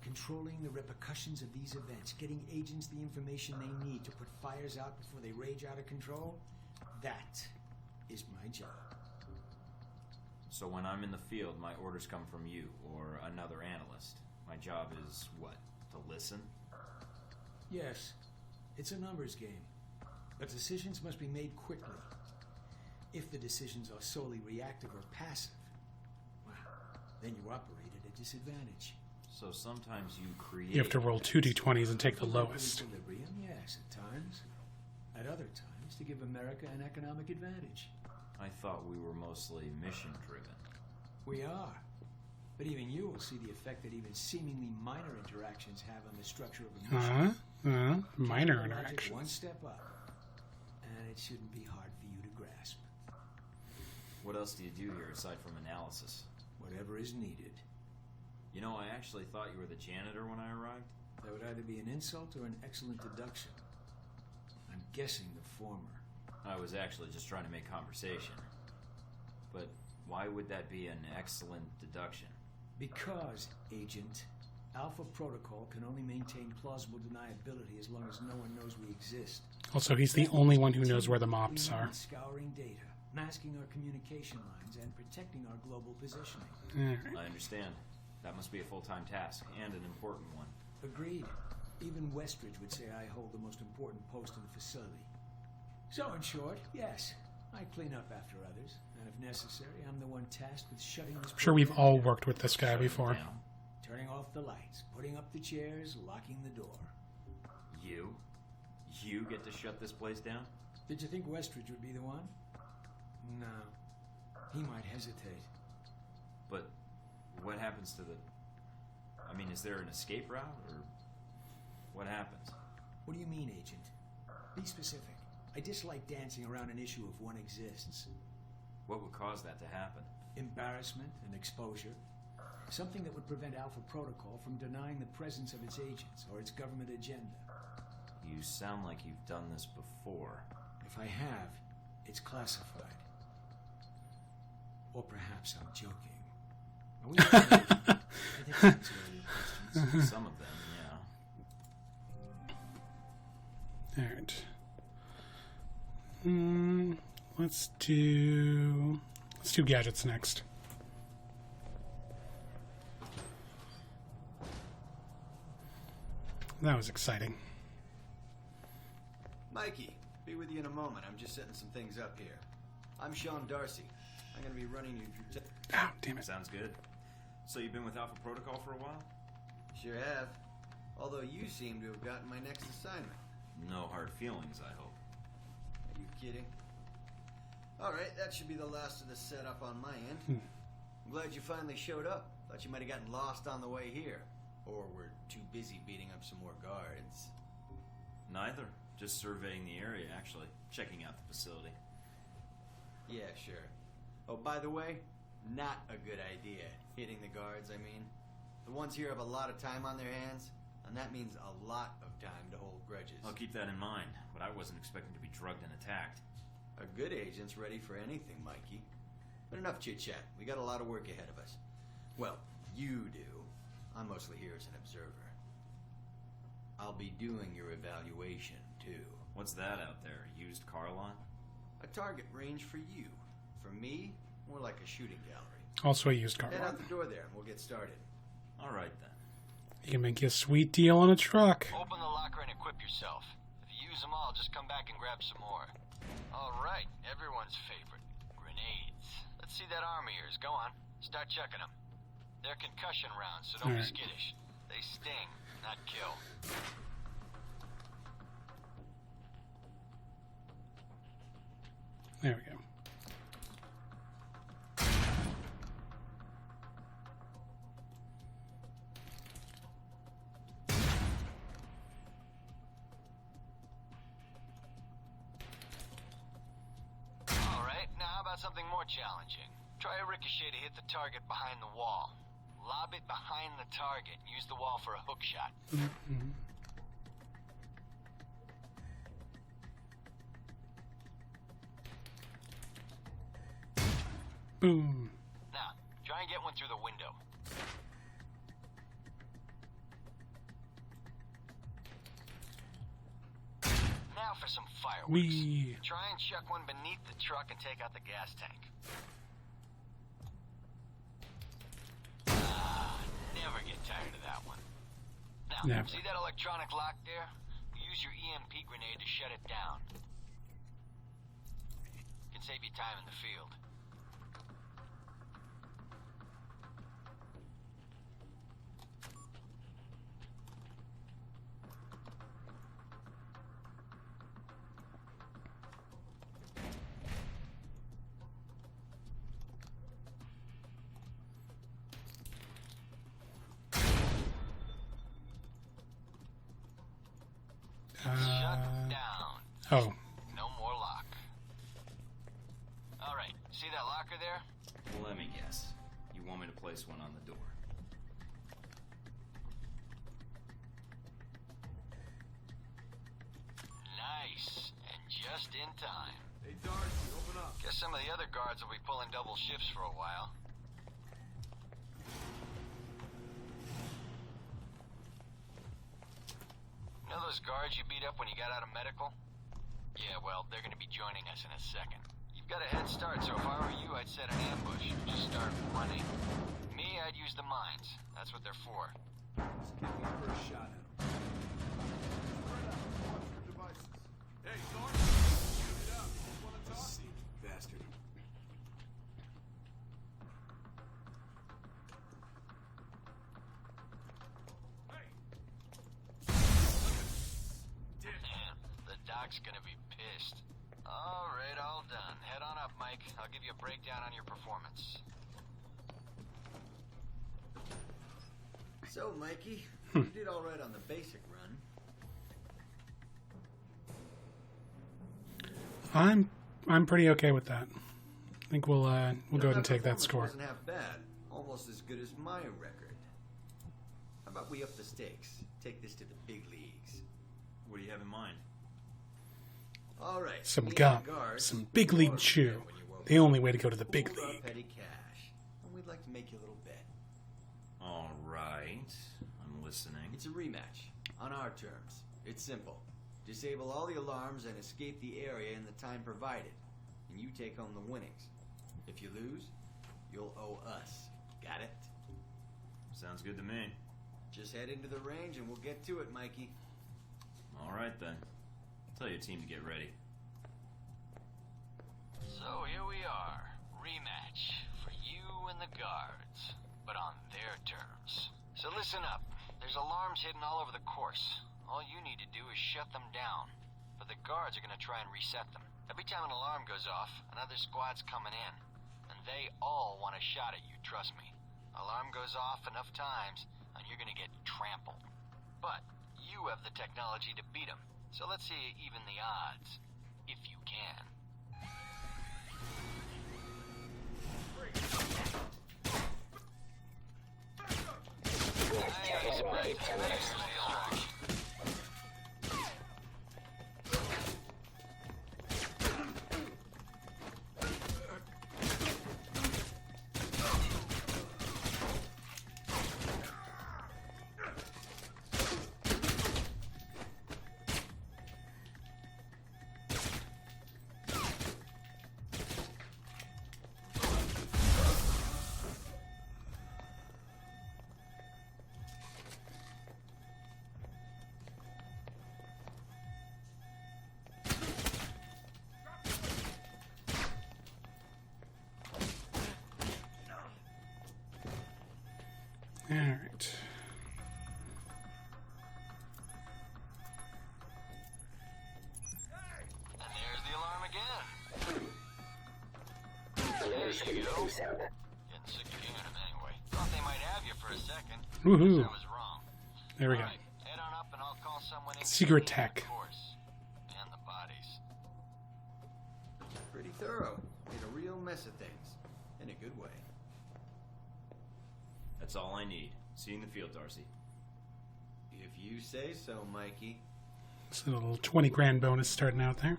Controlling the repercussions of these events, getting agents the information they need to put fires out before they rage out of control, that is my job. So when I'm in the field, my orders come from you, or another analyst. My job is, what, to listen? Yes, it's a numbers game, but decisions must be made quickly. If the decisions are solely reactive or passive, well, then you operate at a disadvantage. So sometimes you create... You have to roll 2 d20s and take the lowest. Equilibrium, yes, at times. At other times, to give America an economic advantage. I thought we were mostly mission-driven. We are. But even you will see the effect that even seemingly minor interactions have on the structure of a mission. Minor Take the logic interactions. one step up, and it shouldn't be hard for you to grasp. What else do you do here aside from analysis? Whatever is needed. You know, I actually thought you were the janitor when I arrived. That would either be an insult or an excellent deduction. I'm guessing the former. I was actually just trying to make conversation. But why would that be an excellent deduction? Because, Agent, Alpha Protocol can only maintain plausible deniability as long as no one knows we exist. Also, he's the only one who knows where the mops are. Scouring data, masking our communication lines, and protecting our global positioning. I understand. That must be a full-time task, and an important one. Agreed. Even Westridge would say I hold the most important post in the facility. So, in short, yes, I clean up after others, and if necessary, I'm the one tasked with shutting this... I'm sure we've program all down. worked with this guy before. Down. Turning off the lights, putting up the chairs, locking the door. You? You get to shut this place down? Did you think Westridge would be the one? No. He might hesitate. But what happens to the... I mean, is there an escape route, or what happens? What do you mean, Agent? Be specific. I dislike dancing around an issue if one exists. What would cause that to happen? Embarrassment and exposure. Something that would prevent Alpha Protocol from denying the presence of its agents or its government agenda. You sound like you've done this before. If I have, it's classified. Or perhaps I'm joking. Are we I think I answered all your questions. Some of them, yeah. Alright. Let's do gadgets next. That was exciting. Mikey, be with you in a moment. I'm just setting some things up here. I'm Sean Darcy. I'm going to be running you through... Ah, damn it. Sounds good. So you've been with Alpha Protocol for a while? Sure have. Although you seem to have gotten my next assignment. No hard feelings, I hope. Are you kidding? Alright, that should be the last of the setup on my end. I'm glad you finally showed up. Thought you might have gotten lost on the way here. Or were too busy beating up some more guards. Neither. Just surveying the area, actually. Checking out the facility. Yeah, sure. Oh, by the way, not a good idea. Hitting the guards, I mean. The ones here have a lot of time on their hands, and that means a lot of time to hold grudges. I'll keep that in mind, but I wasn't expecting to be drugged and attacked. A good agent's ready for anything, Mikey. But enough chit-chat. We got a lot of work ahead of us. Well, you do. I'm mostly here as an observer. I'll be doing your evaluation, too. What's that out there? A used car lot? A target range for you. For me, more like a shooting gallery. Also a used car Head lot. out the door there and we'll get started. All right, then. You can make you a sweet deal on a truck. Open the locker and equip yourself. If you use them all, just come back and grab some more. All right, everyone's favorite. Grenades. Let's see that arm of yours. Go on. Start checking them. They're concussion rounds, so don't be skittish. They sting, not kill. There we go. All right, now how about something more challenging? Try a ricochet to hit the target behind the wall. Lob it behind the target and use the wall for a hook shot. Boom. Now, try and get one through the window. Now for some fireworks. Whee. Try and chuck one beneath the truck and take out the gas tank. Never get tired of that one. Now, Never. see that electronic lock there? Use your EMP grenade to shut it down. Can save you time in the field. Shut down. Oh. No more lock. All right, see that locker there? Well, let me guess. You want me to place one on the door? Nice, and just in time. Hey, Darcy, open up. Guess some of the other guards will be pulling double shifts for a while. You know those guards you beat up when you got out of medical? Yeah, well, they're gonna be joining us in a second. You've got a head start, so if I were you, I'd set an ambush. Just start running. Me, I'd use the mines. That's what they're for. Just give me a first shot at him. Spread out. Watch your devices. Hey, Darcy, shoot it up. You want to talk? See, bastard. Hey, Damn, the doc's gonna be pissed. All right, all done. Head on up, Mike. I'll give you a breakdown on your performance. So, Mikey, you did all right on the basic run. I'm pretty okay with that. I think we'll go ahead and take that performance score. Wasn't half bad. Almost as good as my record. How about we up the stakes? Take this to the big leagues. What do you have in mind? All right. Some me and gum, the guards some big league ordered chew. when you woke The up. only way to go to the big Pooled up league. petty cash. And we'd like to make you a little bet. All right. I'm listening. It's a rematch. On our terms. It's simple. Disable all the alarms and escape the area in the time provided. And you take home the winnings. If you lose, you'll owe us. Got it? Sounds good to me. Just head into the range and we'll get to it, Mikey. All right, then. Tell your team to get ready. So here we are. Rematch for you and the guards, but on their terms. So listen up. There's alarms hidden all over the course. All you need to do is shut them down. But the guards are going to try and reset them. Every time an alarm goes off, another squad's coming in. And they all want a shot at you, trust me. Alarm goes off enough times, and you're going to get trampled. But you have the technology to beat them. So let's see you even the odds. If you can. Alright. And there's the alarm again. There you go. Getting sick of hearing them anyway. Thought they might have you for a second. Woohoo. I was wrong. There we go. All right, head on up and I'll call someone in. Secret to clean tech. the course and the bodies. Pretty thorough. Made a real mess of things. In a good way. That's all I need. See you in the field, Darcy. If you say so, Mikey. It's a little 20 grand bonus starting out there.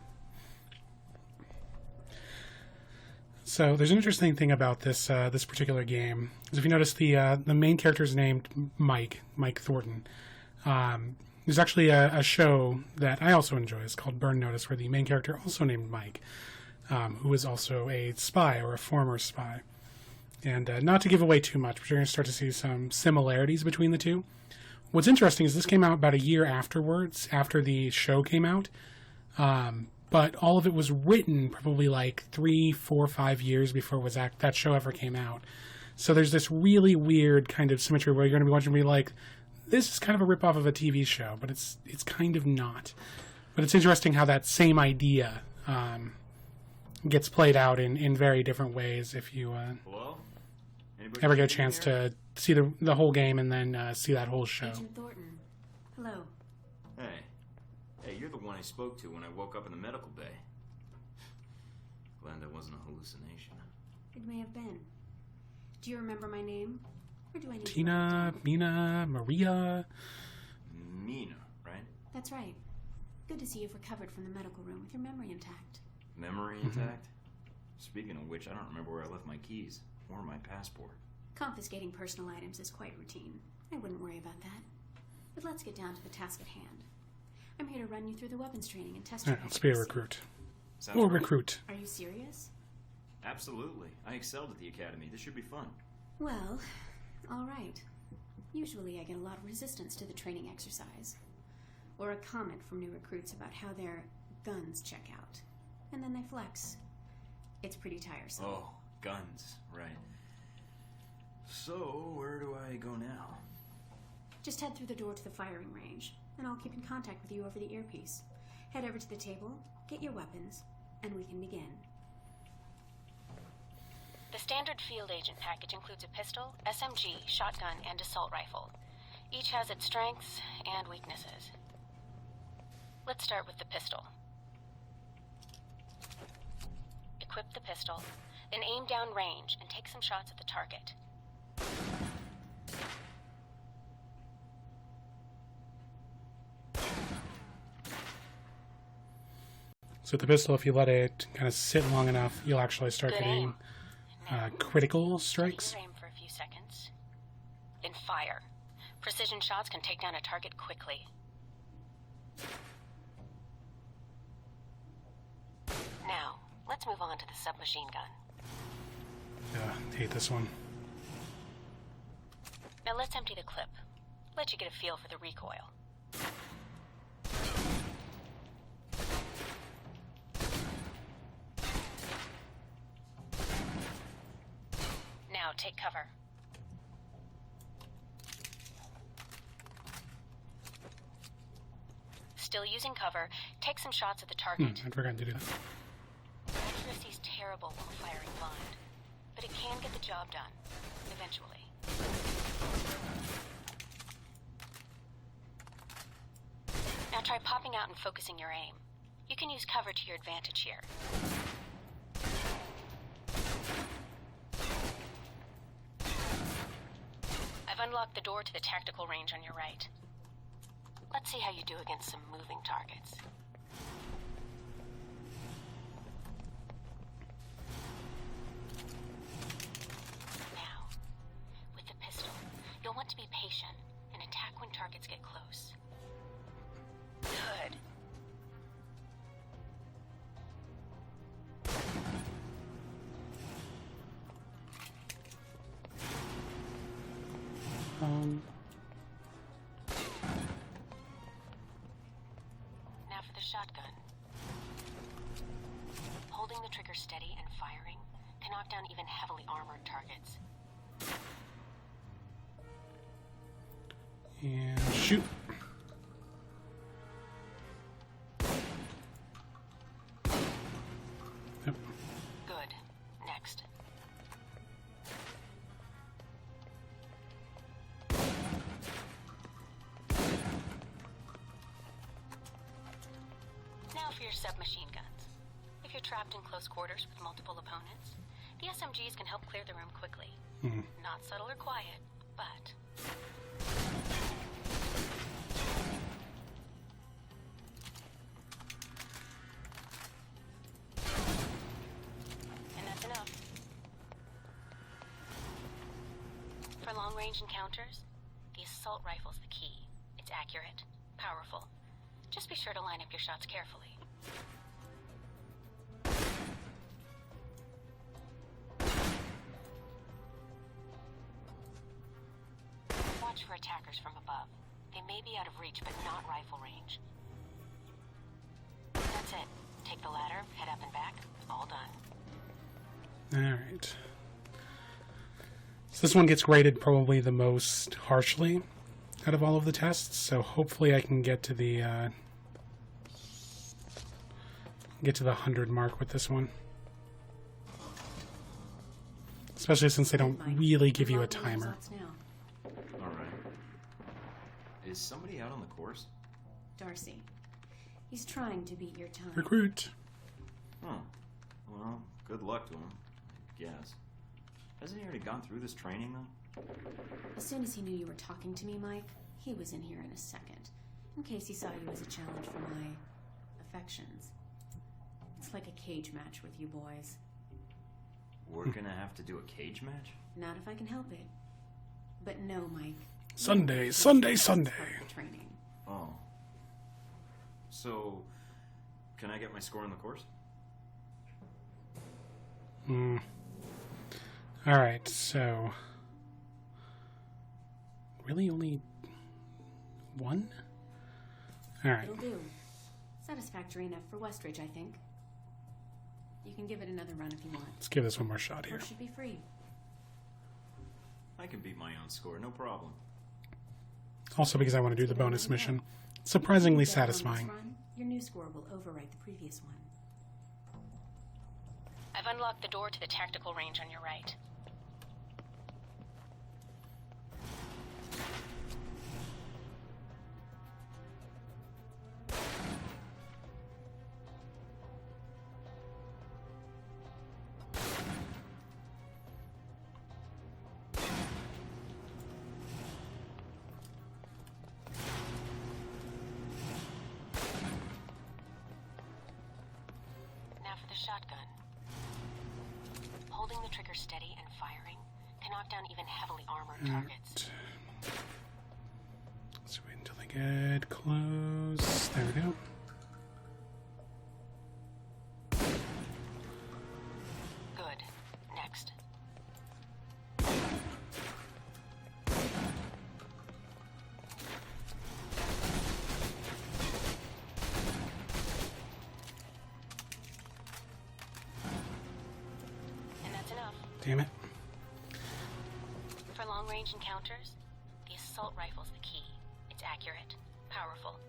So there's an interesting thing about this this particular game. Is if you notice the main character is named Mike Thornton. There's actually a show that I also enjoy. It's called Burn Notice, where the main character also named Mike, who is also a spy or a former spy. And not to give away too much, but you're going to start to see some similarities between the two. What's interesting is this came out about a year afterwards, after the show came out. But all of it was written probably like 3, 4, 5 years before that show ever came out. So there's this really weird kind of symmetry where you're going to be watching and be like, this is kind of a ripoff of a TV show, but it's kind of not. But it's interesting how that same idea gets played out in very different ways if you Hello? Anybody ever get a in chance here? to see the whole game and then see that whole show. Agent Thornton. Hello. Hey, you're the one I spoke to when I woke up in the medical bay. Glad that wasn't a hallucination. It may have been. Do you remember my name? Or do I need to Tina, write it down? Mina, Maria. Mina, right? That's right. Good to see you've recovered from the medical room with your memory intact. Memory intact? Speaking of which, I don't remember where I left my keys or my passport. Confiscating personal items is quite routine. I wouldn't worry about that. But let's get down to the task at hand. I'm here to run you through the weapons training and test your Let's be a accuracy. recruit. Sounds Or great. recruit. Are you serious? Absolutely. I excelled at the academy. This should be fun. Well, all right. Usually I get a lot of resistance to the training exercise. Or a comment from new recruits about how their guns check out. And then they flex. It's pretty tiresome. Oh, guns. Right. So, where do I go now? Just head through the door to the firing range, and I'll keep in contact with you over the earpiece. Head over to the table, get your weapons, and we can begin. The standard field agent package includes a pistol, SMG, shotgun, and assault rifle. Each has its strengths and weaknesses. Let's start with the pistol. Equip the pistol, then aim down range and take some shots at the target. So with the pistol, if you let it kind of sit long enough, you'll actually start Good getting aim. critical strikes. Steady your aim for a few seconds. Then fire. Precision shots can take down a target quickly. Now, let's move on to the submachine gun. Hate this one. Now let's empty the clip. Let you get a feel for the recoil. Now take cover. Still using cover, take some shots at the target. I forgot to do that. Accuracy's terrible while firing blind, but it can get the job done, eventually. Now try popping out and focusing your aim. You can use cover to your advantage here. I've unlocked the door to the tactical range on your right. Let's see how you do against some moving targets. Now, with the pistol, you'll want to be patient and attack when targets get close. Good. Now for the shotgun. Holding the trigger steady and firing can knock down even heavily armored targets. And shoot. Yep. Good. Next. Now for your submachine guns. If you're trapped in close quarters with multiple opponents, the SMGs can help clear the room quickly. Not subtle or quiet, but... And that's enough. For long-range encounters, the assault rifle's the key. It's accurate, powerful. Just be sure to line up your shots carefully. Watch for attackers from above. They may be out of reach, but not rifle range. That's it. Take the ladder, head up and back. All done. Alright. So this one gets graded probably the most harshly out of all of the tests, so hopefully I can get to the 100 mark with this one. Especially since they don't really give you a timer. Alright. Is somebody out on the course? Darcy. He's trying to beat your time. Recruit. Oh. Well, good luck to him, I guess. Hasn't he already gone through this training, though? As soon as he knew you were talking to me, Mike, he was in here in a second. In case he saw you as a challenge for my affections. It's like a cage match with you boys. We're gonna have to do a cage match? Not if I can help it. But no, Mike. Sunday. Training. Oh. So, can I get my score on the course? Alright, so... Really only one? Alright. It'll do. Satisfactory enough for Westridge, I think. You can give it another run if you want. Let's give this one more shot here. Or should be free. I can beat my own score, no problem. Also because I want to do the bonus mission. Surprisingly satisfying. Run, your new score will overwrite the previous one. I've unlocked the door to the tactical range on your right. Now for the shotgun. Holding the trigger steady and firing can knock down even heavily armored targets. Let's wait until they get close. There we go. Good. Next. And that's enough. Damn it. For long-range encounters, the assault rifle's the key. It's accurate, powerful.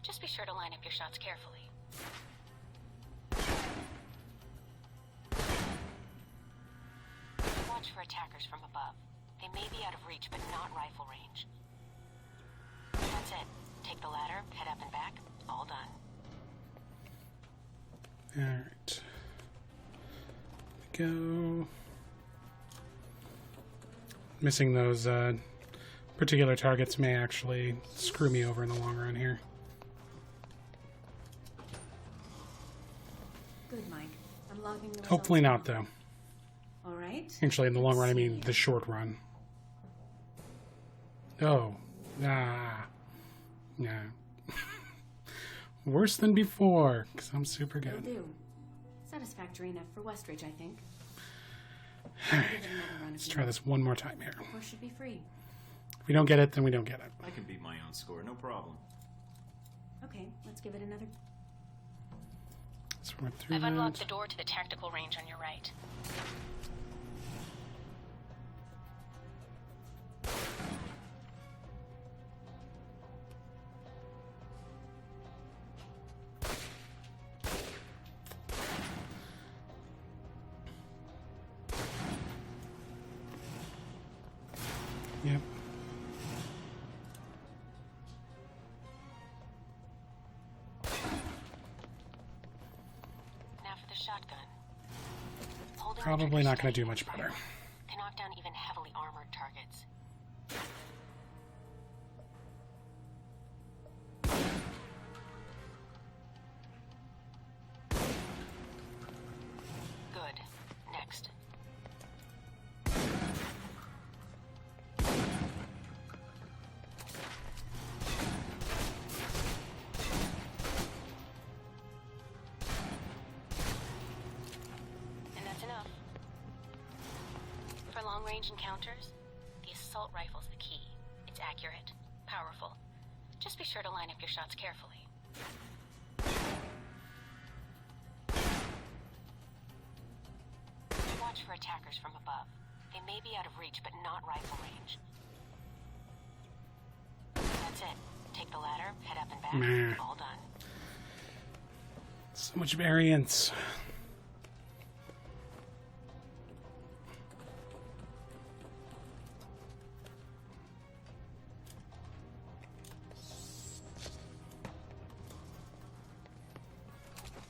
Just be sure to line up your shots carefully. Watch for attackers from above. They may be out of reach, but not rifle range. That's it. Take the ladder, head up and back. All done. Alright. Go. Missing those particular targets may actually screw me over in the long run here. Good, Mike. I'm logging the results. Hopefully not, though. All right. Actually, in the long run, I mean the short run. Oh. Ah. No. Worse than before, because I'm super It'll good. do. Satisfactory enough for Westridge, I think. Alright. Give it another run Let's if try you this one more time here. want. Or should be free. If we don't get it, then we don't get it. I can beat my own score, no problem. Okay, let's give it another. Let's run through I've unlocked that. the door to the tactical range on your right. Yep. Now for the shotgun. Holding the Probably trigger not going to steady do much better. can knock down even heavily armored targets. Good. Next. And that's enough. For long-range encounters, the assault rifle's the key. It's accurate, powerful. Just be sure to line up your shots carefully. Watch for attackers from above. They may be out of reach, but not rifle range. That's it. Take the ladder, head up and back. Meh. All done. So much variance.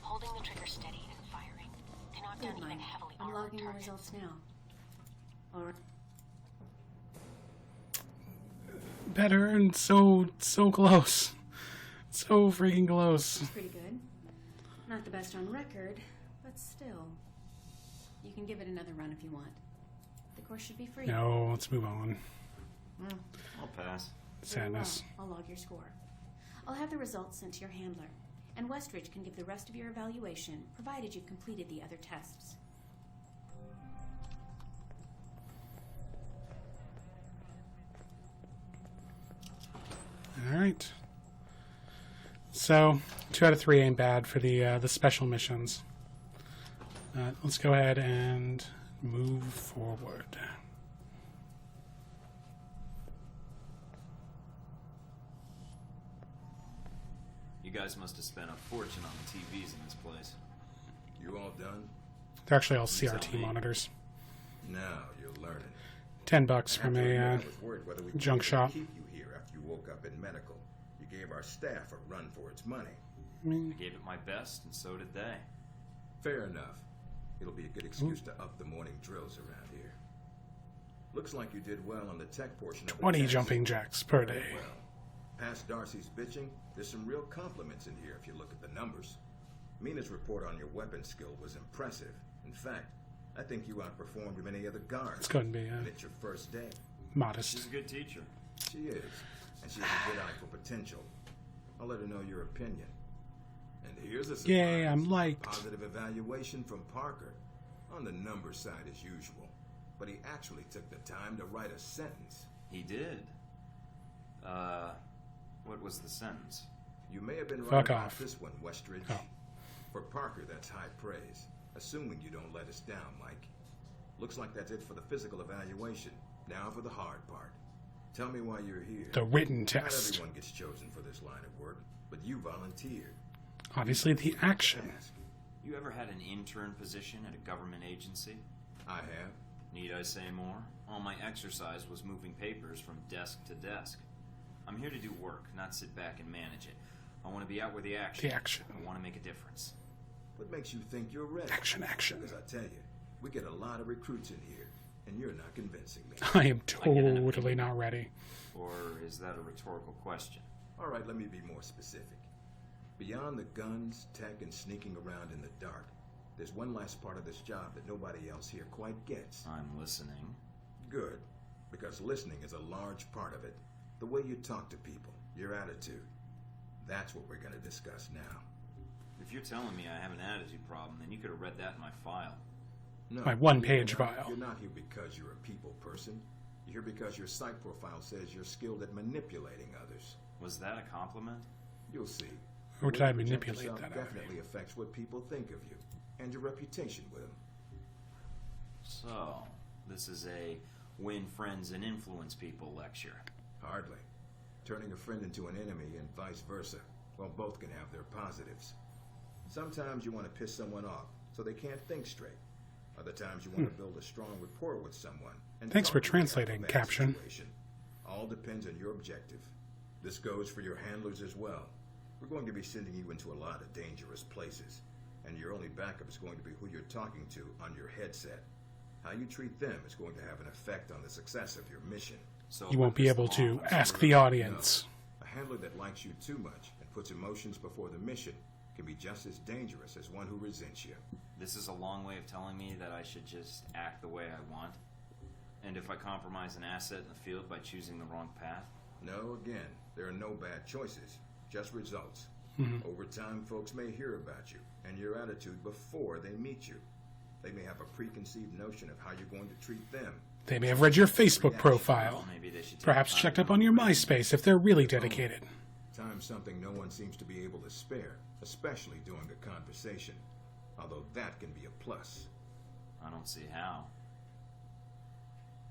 Holding the trigger steady and firing can knock down Good, even Mike. heavily I'm armored logging the targets. results now. Alright. Better and so close. So freaking close. Pretty good. Not the best on record, but still. You can give it another run if you want. The course should be free. No, let's move on. I'll pass. Very well. Sadness. I'll log your score. I'll have the results sent to your handler, and Westridge can give the rest of your evaluation, provided you've completed the other tests. All right. So 2 out of 3 ain't bad for the special missions. Let's go ahead and move forward. You guys must have spent a fortune on the TVs in this place. You all done? They're actually all Tell CRT me. monitors. Now you're learning. $10 from After a I was worried whether we could junk even shop. keep you here after you woke up in medical. You gave our staff a run for its money. I mean, I gave it my best, and so did they. Fair enough. It'll be a good excuse to up the morning drills around here. Looks like you did well on the tech portion of the 20 test. jumping jacks per Very day. well. Past Darcy's bitching, there's some real compliments in here if you look at the numbers. Mina's report on your weapon skill was impressive. In fact, I think you outperformed many other guards. It's going to be And it's your first day. modest. She's a good teacher. She is, and she has a good eye for potential. I'll let her know your opinion. And here's a surprise. Yay, I'm liked. Positive evaluation from Parker. On the number side as usual. But he actually took the time to write a sentence. He did. What was the sentence? You may have been right Fuck about off. this one, Westridge. Oh. For Parker, that's high praise. Assuming you don't let us down, Mike. Looks like that's it for the physical evaluation. Now for the hard part. Tell me why you're here. The written Not test. everyone gets chosen for this line of work, but you volunteered. Obviously, the action. Ask. You ever had an intern position at a government agency? I have. Need I say more? All my exercise was moving papers from desk to desk. I'm here to do work, not sit back and manage it. I want to be out where the action. The action. I want to make a difference. What makes you think you're ready? Action, action. Because I tell you, we get a lot of recruits in here, and you're not convincing me. I am I get an totally opinion. not ready. Or is that a rhetorical question? All right, let me be more specific. Beyond the guns, tech, and sneaking around in the dark, there's one last part of this job that nobody else here quite gets. I'm listening. Good, because listening is a large part of it. The way you talk to people, your attitude. That's what we're going to discuss now. If you're telling me I have an attitude problem, then you could have read that in my file. No, My one-page you're not- file. You're not here because you're a people person. You're here because your site profile says you're skilled at manipulating others. Was that a compliment? You'll see. Or The did way I you project manipulate yourself that out of definitely you? affects what people think of you and your reputation with them. So, this is a win friends and influence people lecture. Hardly. Turning a friend into an enemy and vice versa. Well, both can have their positives. Sometimes you want to piss someone off so they can't think straight. Other times you want to build a strong rapport with someone. And Thanks for talk your way out of a translating, bad caption. situation. all depends on your objective. This goes for your handlers as well. We're going to be sending you into a lot of dangerous places, and your only backup is going to be who you're talking to on your headset. How you treat them is going to have an effect on the success of your mission. So You won't be able to ask the audience. No. A handler that likes you too much and puts emotions before the mission can be just as dangerous as one who resents you. This is a long way of telling me that I should just act the way I want? And if I compromise an asset in the field by choosing the wrong path? No, again, there are no bad choices, just results. Over time, folks may hear about you and your attitude before they meet you. They may have a preconceived notion of how you're going to treat them. They may have read your Facebook profile. Maybe they should take Perhaps time checked to up on your know. MySpace if they're really dedicated. Time's something no one seems to be able to spare, especially during a conversation. Although that can be a plus. I don't see how.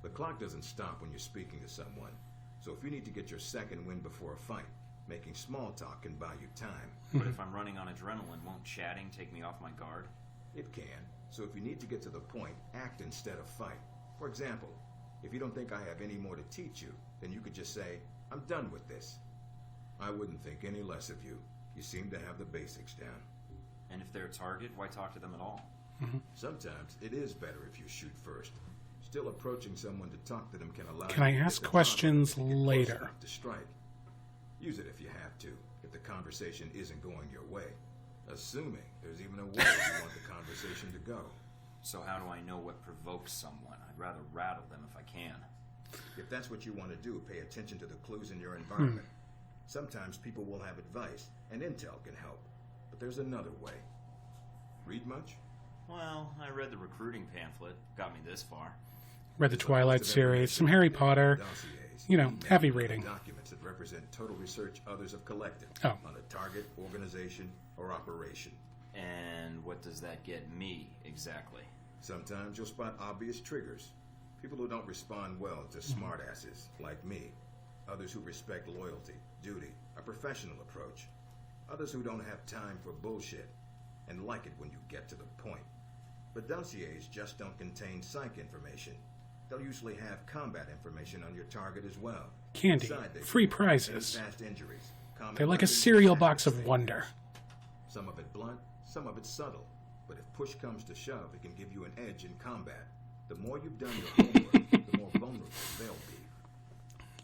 The clock doesn't stop when you're speaking to someone. So if you need to get your second win before a fight, making small talk can buy you time. But if I'm running on adrenaline, won't chatting take me off my guard? It can. So if you need to get to the point, act instead of fight. For example, if you don't think I have any more to teach you, then you could just say, I'm done with this. I wouldn't think any less of you. You seem to have the basics down. And if they're a target, why talk to them at all? Sometimes it is better if you shoot first. Still approaching someone to talk to them can allow Can I you to ask get the questions confidence to get close later? enough to strike. Use it if you have to, if the conversation isn't going your way. Assuming there's even a way you want the conversation to go. So how do I know what provokes someone? I'd rather rattle them if I can. If that's what you want to do, pay attention to the clues in your environment. Sometimes people will have advice, and intel can help. But there's another way. Read much? Well, I read the recruiting pamphlet. Got me this far. Read the Twilight series, some Harry Potter. Dossiers, You know, emails, heavy and reading. Documents that represent total research others have collected Oh. on a target, organization, or operation. And what does that get me, exactly? Sometimes you'll spot obvious triggers. People who don't respond well to smartasses, like me. Others who respect loyalty, duty, a professional approach. Others who don't have time for bullshit, and like it when you get to the point. But dossiers just don't contain psych information. They'll usually have combat information on your target as well. Candy, Inside, they free contain prizes. Fast injuries, common They're like a weapons, cereal and box of things. wonder. Some of it blunt, some of it subtle. But if push comes to shove, it can give you an edge in combat. The more you've done your homework, the more vulnerable they'll be.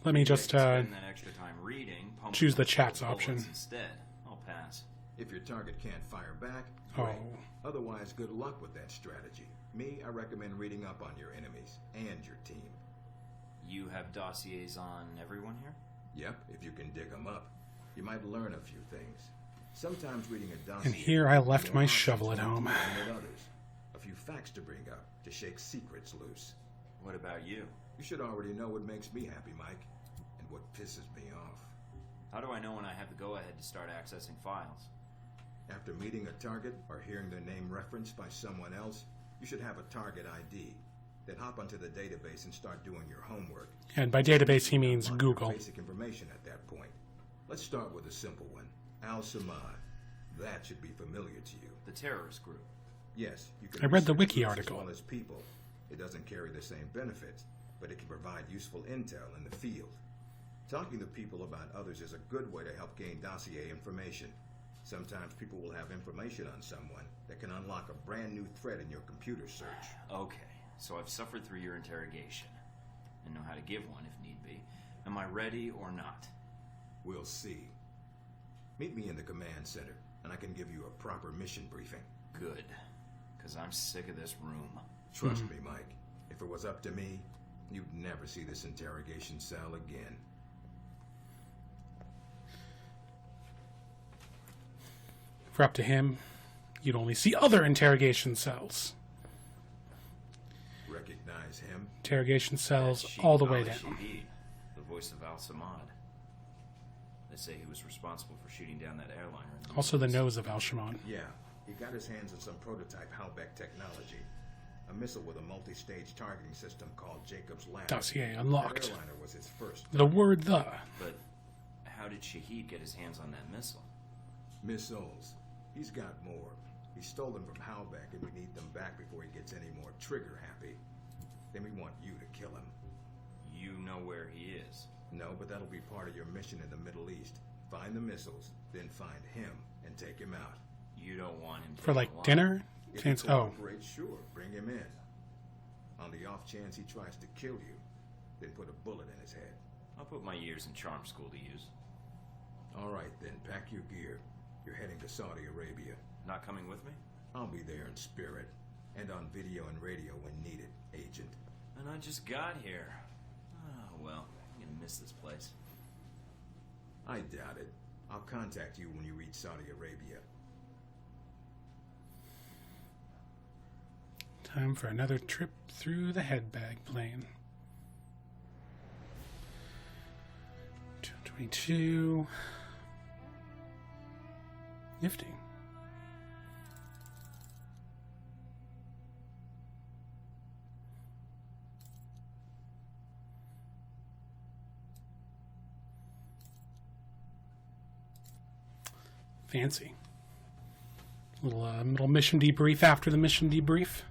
Let me just Spend that extra time reading. pump choose the them chats full of bullets option. Instead, I'll pass. If your target can't fire back, great. Oh. Otherwise, good luck with that strategy. Me, I recommend reading up on your enemies and your team. You have dossiers on everyone here? Yep, if you can dig them up. You might learn a few things. Sometimes reading a dossier... And here I left more my options shovel at than home. with others. A few facts to bring up, to shake secrets loose. What about you? You should already know what makes me happy, Mike, and what pisses me off. How do I know when I have the go-ahead to start accessing files? After meeting a target or hearing their name referenced by someone else, you should have a target ID. Then hop onto the database and start doing your homework. And by database he means Unlock your Google. Basic information at that point. Let's start with a simple one. Al-Samad. That should be familiar to you. The terrorist group. Yes, you can I read the research wiki groups article. As well as people. It doesn't carry the same benefits, but it can provide useful intel in the field. Talking to people about others is a good way to help gain dossier information. Sometimes people will have information on someone that can unlock a brand new thread in your computer search. Okay, so I've suffered through your interrogation and know how to give one if need be. Am I ready or not? We'll see. Meet me in the command center, and I can give you a proper mission briefing. Good, because I'm sick of this room. Trust me, Mike. If it was up to me, you'd never see this interrogation cell again. If we're up to him, you'd only see other interrogation cells. Recognize him? Interrogation cells Sheikh all the way Ali down. Shahid, the voice of Al-Samad. They say he was responsible for shooting down that airliner. In the Also the movies. nose of Al-Shaman. Yeah, he got his hands on some prototype Halbeck technology. A missile with a multi-stage targeting system called Jacob's Ladder. Dossier That unlocked. airliner was his first. The word the. But how did Shahid get his hands on that missile? Missiles. He's got more. He stole them from Halbeck, and we need them back before he gets any more trigger happy. Then we want you to kill him. You know where he is. No, but that'll be part of your mission in the Middle East. Find the missiles, then find him and take him out. You don't want him For like alive. dinner? If Fancy. you Oh, cooperate, sure, bring him in. On the off chance he tries to kill you, then put a bullet in his head. I'll put my years in charm school to use. All right, then, pack your gear. You're heading to Saudi Arabia. Not coming with me? I'll be there in spirit, and on video and radio when needed, Agent. And I just got here. Oh, well, I'm gonna miss this place. I doubt it. I'll contact you when you reach Saudi Arabia. time for another trip through the headbag plane. 222. Nifty. Fancy. Little mission debrief after the mission debrief.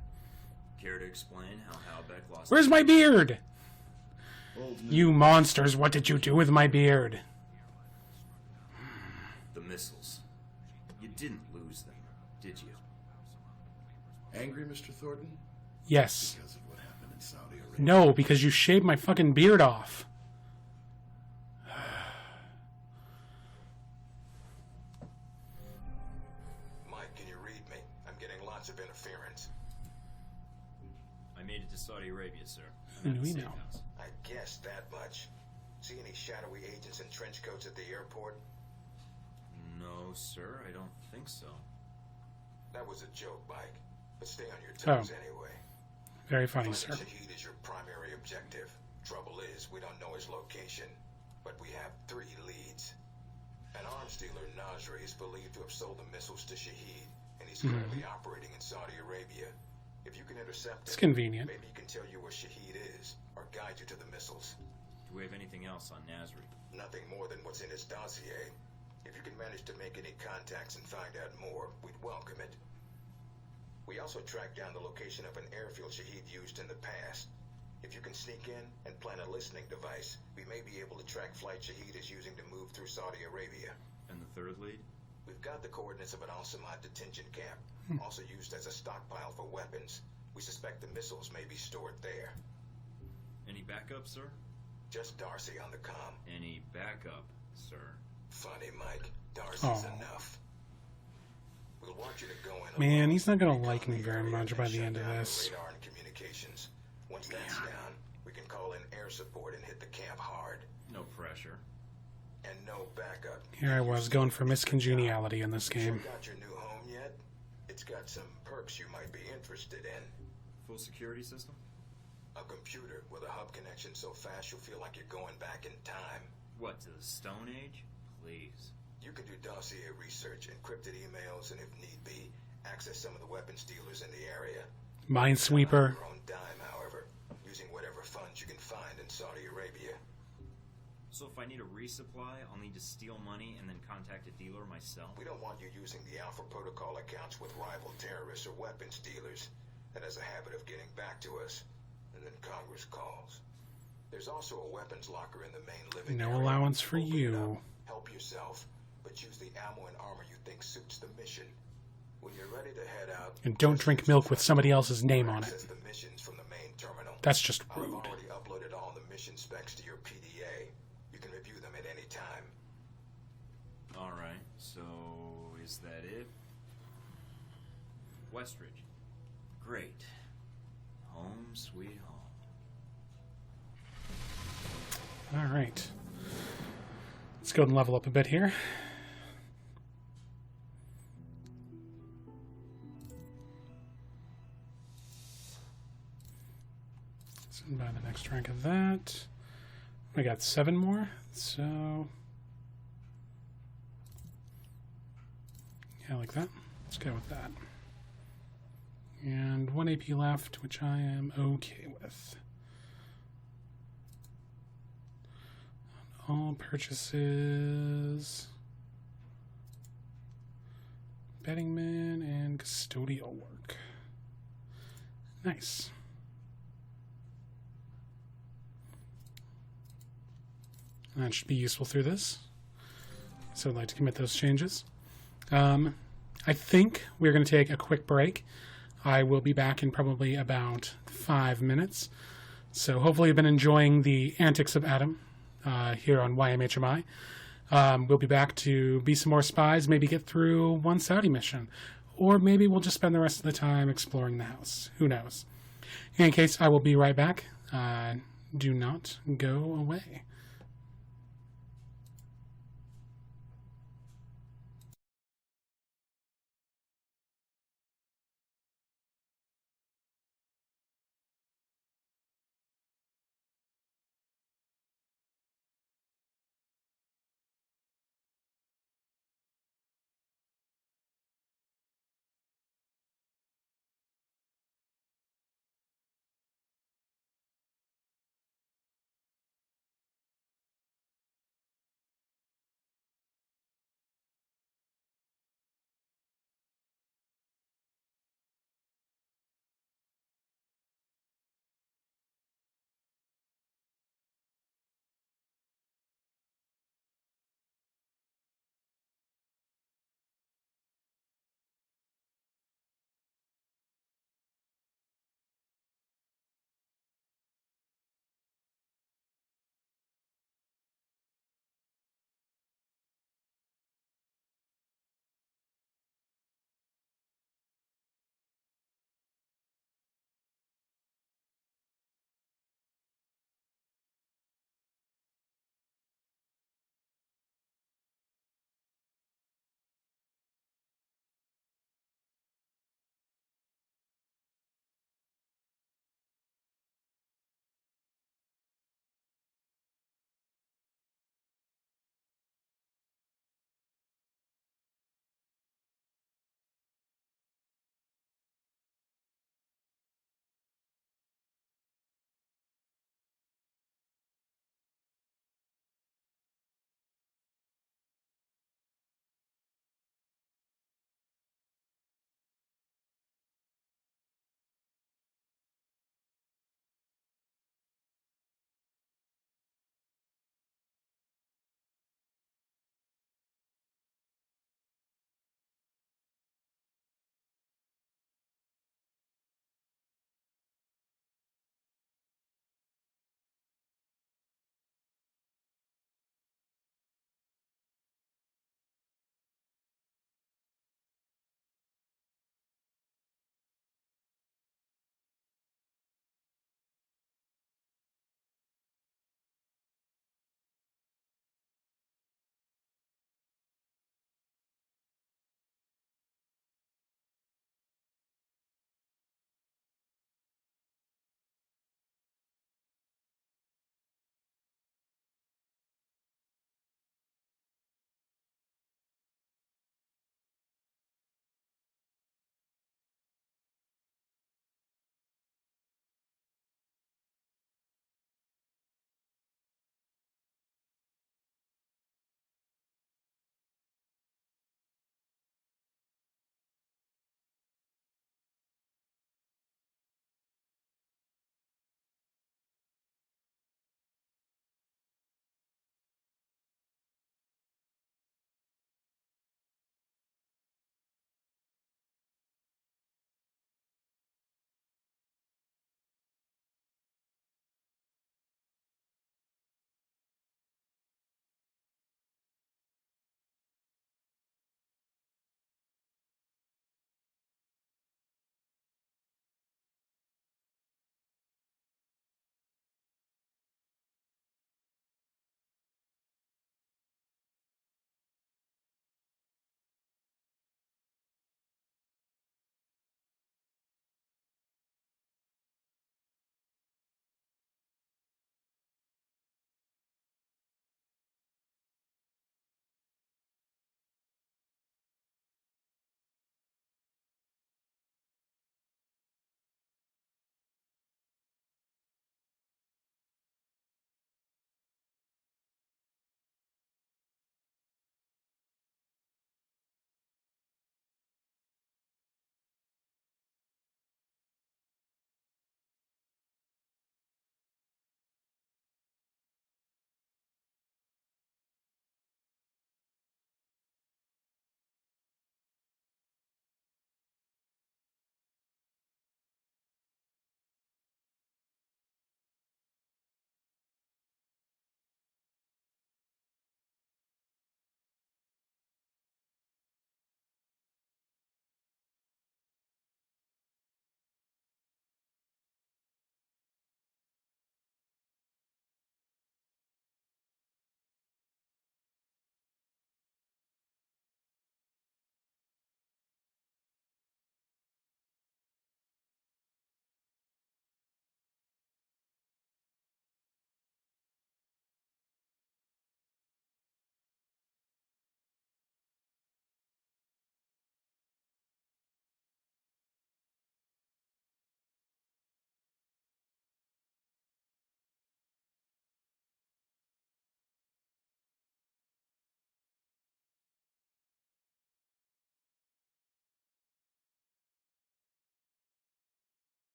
Care to explain how Halbeck lost... Where's my beard? You monsters, what did you do with my beard? The missiles. You didn't lose them, did you? Angry, Mr. Thornton? Yes. Because of what happened in Saudi Arabia? No, because you shaved my fucking beard off. Mike, can you read me? I'm getting lots of interference. I made it to Saudi Arabia, sir. Who I'm at knew the he safe know? house. I guessed that much. See any shadowy agents in trench coats at the airport? No, sir, I don't think so. That was a joke, Mike. But stay on your toes anyway. Very funny, Finding sir. Shahid is your primary objective. Trouble is, we don't know his location, but we have 3 leads. An arms dealer, Nasri, is believed to have sold the missiles to Shahid, and he's currently operating in Saudi Arabia. If you can intercept It's him, convenient. maybe he can tell you where Shahid is, or guide you to the missiles. Do we have anything else on Nasri? Nothing more than what's in his dossier. If you can manage to make any contacts and find out more, we'd welcome it. We also tracked down the location of an airfield Shahid used in the past. If you can sneak in and plant a listening device, we may be able to track flight Shahid is using to move through Saudi Arabia. And the third lead? We've got the coordinates of an Al-Samad detention camp, also used as a stockpile for weapons. We suspect the missiles may be stored there. Any backup, sir? Just Darcy on the comm. Any backup, sir? Funny, Mike. Darcy's Aw. enough. We'll want you to go in Man, alone. he's not gonna Recon like me the very area much and by then the shut end of down the this. radar and communications. Once that's down, we can call in air support and hit the camp hard. No pressure. And no backup. Here I was going for miscongeniality in this You game. sure got your new home yet? It's got some perks you might be interested in. Full security system? A computer with a hub connection so fast you'll feel like you're going back in time. What, to the Stone Age? Please. You can do dossier research, encrypted emails, and if need be, access some of the weapons dealers in the area. Minesweeper. Your own dime, however, using whatever funds you can find in Saudi Arabia. So if I need a resupply, I'll need to steal money and then contact a dealer myself? We don't want you using the Alpha Protocol accounts with rival terrorists or weapons dealers that has a habit of getting back to us, and then Congress calls. There's also a weapons locker in the main living No area. allowance for Open it you. up, help yourself, but use the ammo and armor you think suits the mission. When you're ready to head out, And don't drink milk with somebody else's name on it. access the missions from the main terminal. That's just I've rude. already uploaded all the mission specs to your PDA. You can review them at any time. Alright, so is that it? Westridge. Great. Home sweet home. Alright. Let's go and level up a bit here. So buy the next rank of that. I got 7 more, so yeah, like that. Let's go with that. And 1 AP left, which I am okay with. All purchases, betting men, and custodial work. Nice. That should be useful through this. So I'd like to commit those changes. I think we're going to take a quick break. I will be back in probably about 5 minutes. So hopefully you've been enjoying the antics of Adam here on YMHMI. We'll be back to be some more spies, maybe get through one Saudi mission. Or maybe we'll just spend the rest of the time exploring the house. Who knows? In any case, I will be right back. Do not go away.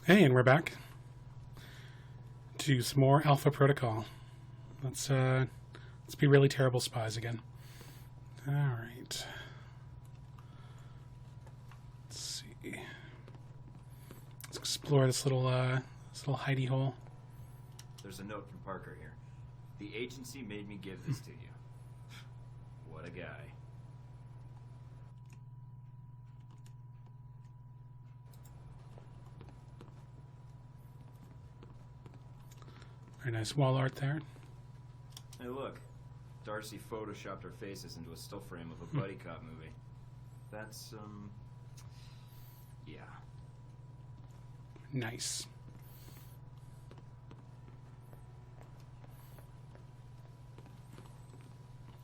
Hey, and we're back to some more Alpha Protocol. Let's be really terrible spies again. All right. Let's see. Let's explore this little hidey hole. There's a note from Parker here. The agency made me give this to you. What a guy. Very nice wall art there. Hey, look. Darcy photoshopped our faces into a still frame of a buddy cop movie. That's, yeah. Nice.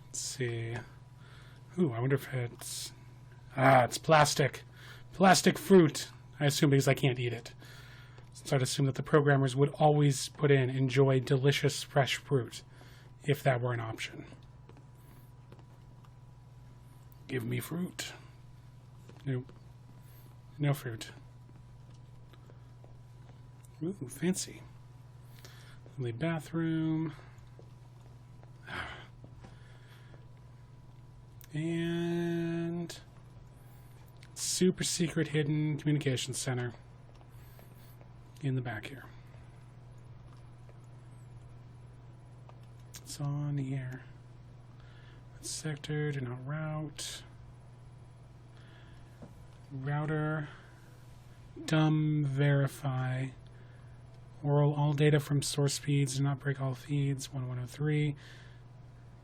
Let's see. Ooh, I wonder if it's... Ah, it's plastic. Plastic fruit. I assume because I can't eat it. So I'd assume that the programmers would always put in enjoy delicious fresh fruit, if that were an option. Give me fruit. Nope. No fruit. Ooh, fancy. Lovely bathroom. And super secret hidden communications center in the back here. It's on here. Sector, do not route. Router. Dumb verify. Oral all data from source feeds. Do not break all feeds. 1103.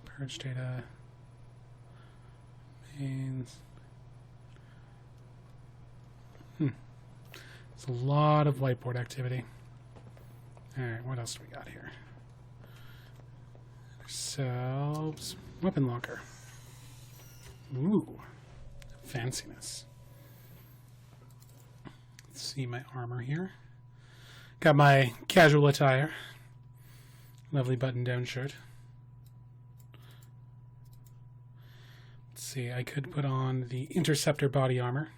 Purge data. Mains. There's a lot of whiteboard activity. Alright, what else do we got here? Ourselves. Weapon locker. Ooh. Fanciness. Let's see my armor here. Got my casual attire. Lovely button-down shirt. Let's see, I could put on the Interceptor body armor.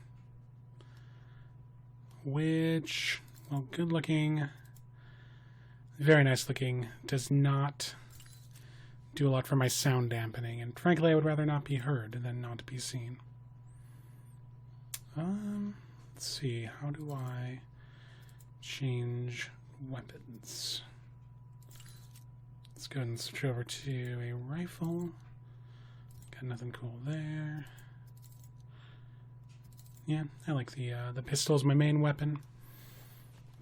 Which, well, good looking, very nice looking, does not do a lot for my sound dampening, and frankly I would rather not be heard than not be seen. Let's see, how do I change weapons? Let's go ahead and switch over to a rifle. Got nothing cool there. Yeah, I like the pistol as my main weapon.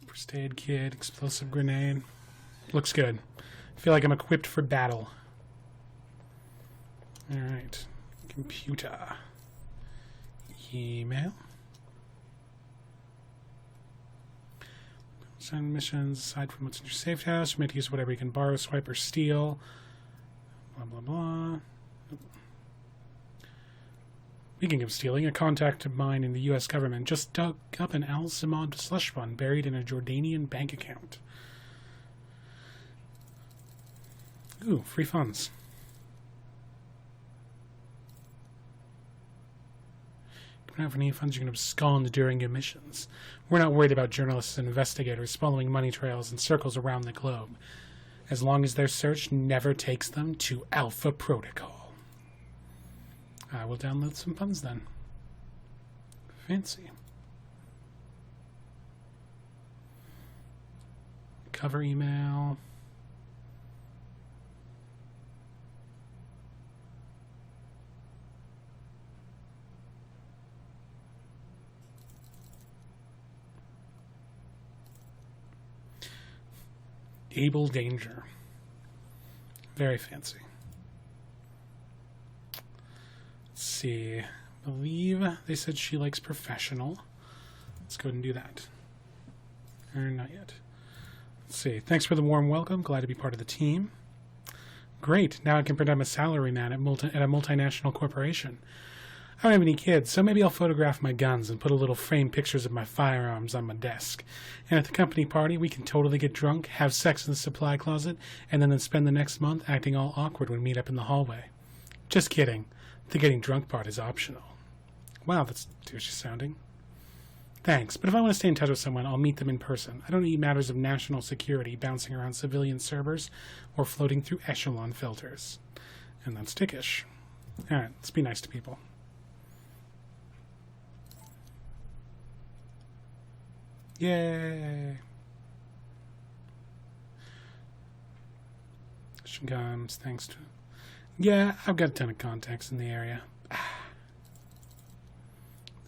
First aid kit, explosive grenade. Looks good. I feel like I'm equipped for battle. Alright. Computer. Email. Send missions aside from what's in your safe house. You might use whatever you can borrow, swipe, or steal. Blah, blah, blah. Speaking of stealing, a contact of mine in the U.S. government just dug up an Al-Samad slush fund buried in a Jordanian bank account. Ooh, free funds. Keep an eye out for any funds you can abscond during your missions. We're not worried about journalists and investigators following money trails in circles around the globe, as long as their search never takes them to Alpha Protocol. I will download some funds then. Fancy. Cover email. Able Danger. Very fancy. Let's see. I believe they said she likes professional. Let's go ahead and do that. Or not yet. Let's see. Thanks for the warm welcome. Glad to be part of the team. Great. Now I can pretend I'm a salaryman at a multinational corporation. I don't have any kids, so maybe I'll photograph my guns and put a little framed pictures of my firearms on my desk. And at the company party, we can totally get drunk, have sex in the supply closet, and then spend the next month acting all awkward when we meet up in the hallway. Just kidding. The getting drunk part is optional. Wow, that's douchey sounding. Thanks, but if I want to stay in touch with someone, I'll meet them in person. I don't need matters of national security bouncing around civilian servers or floating through echelon filters. And that's dickish. Alright, let's be nice to people. Yay! Comes thanks to... Yeah, I've got a ton of contacts in the area. The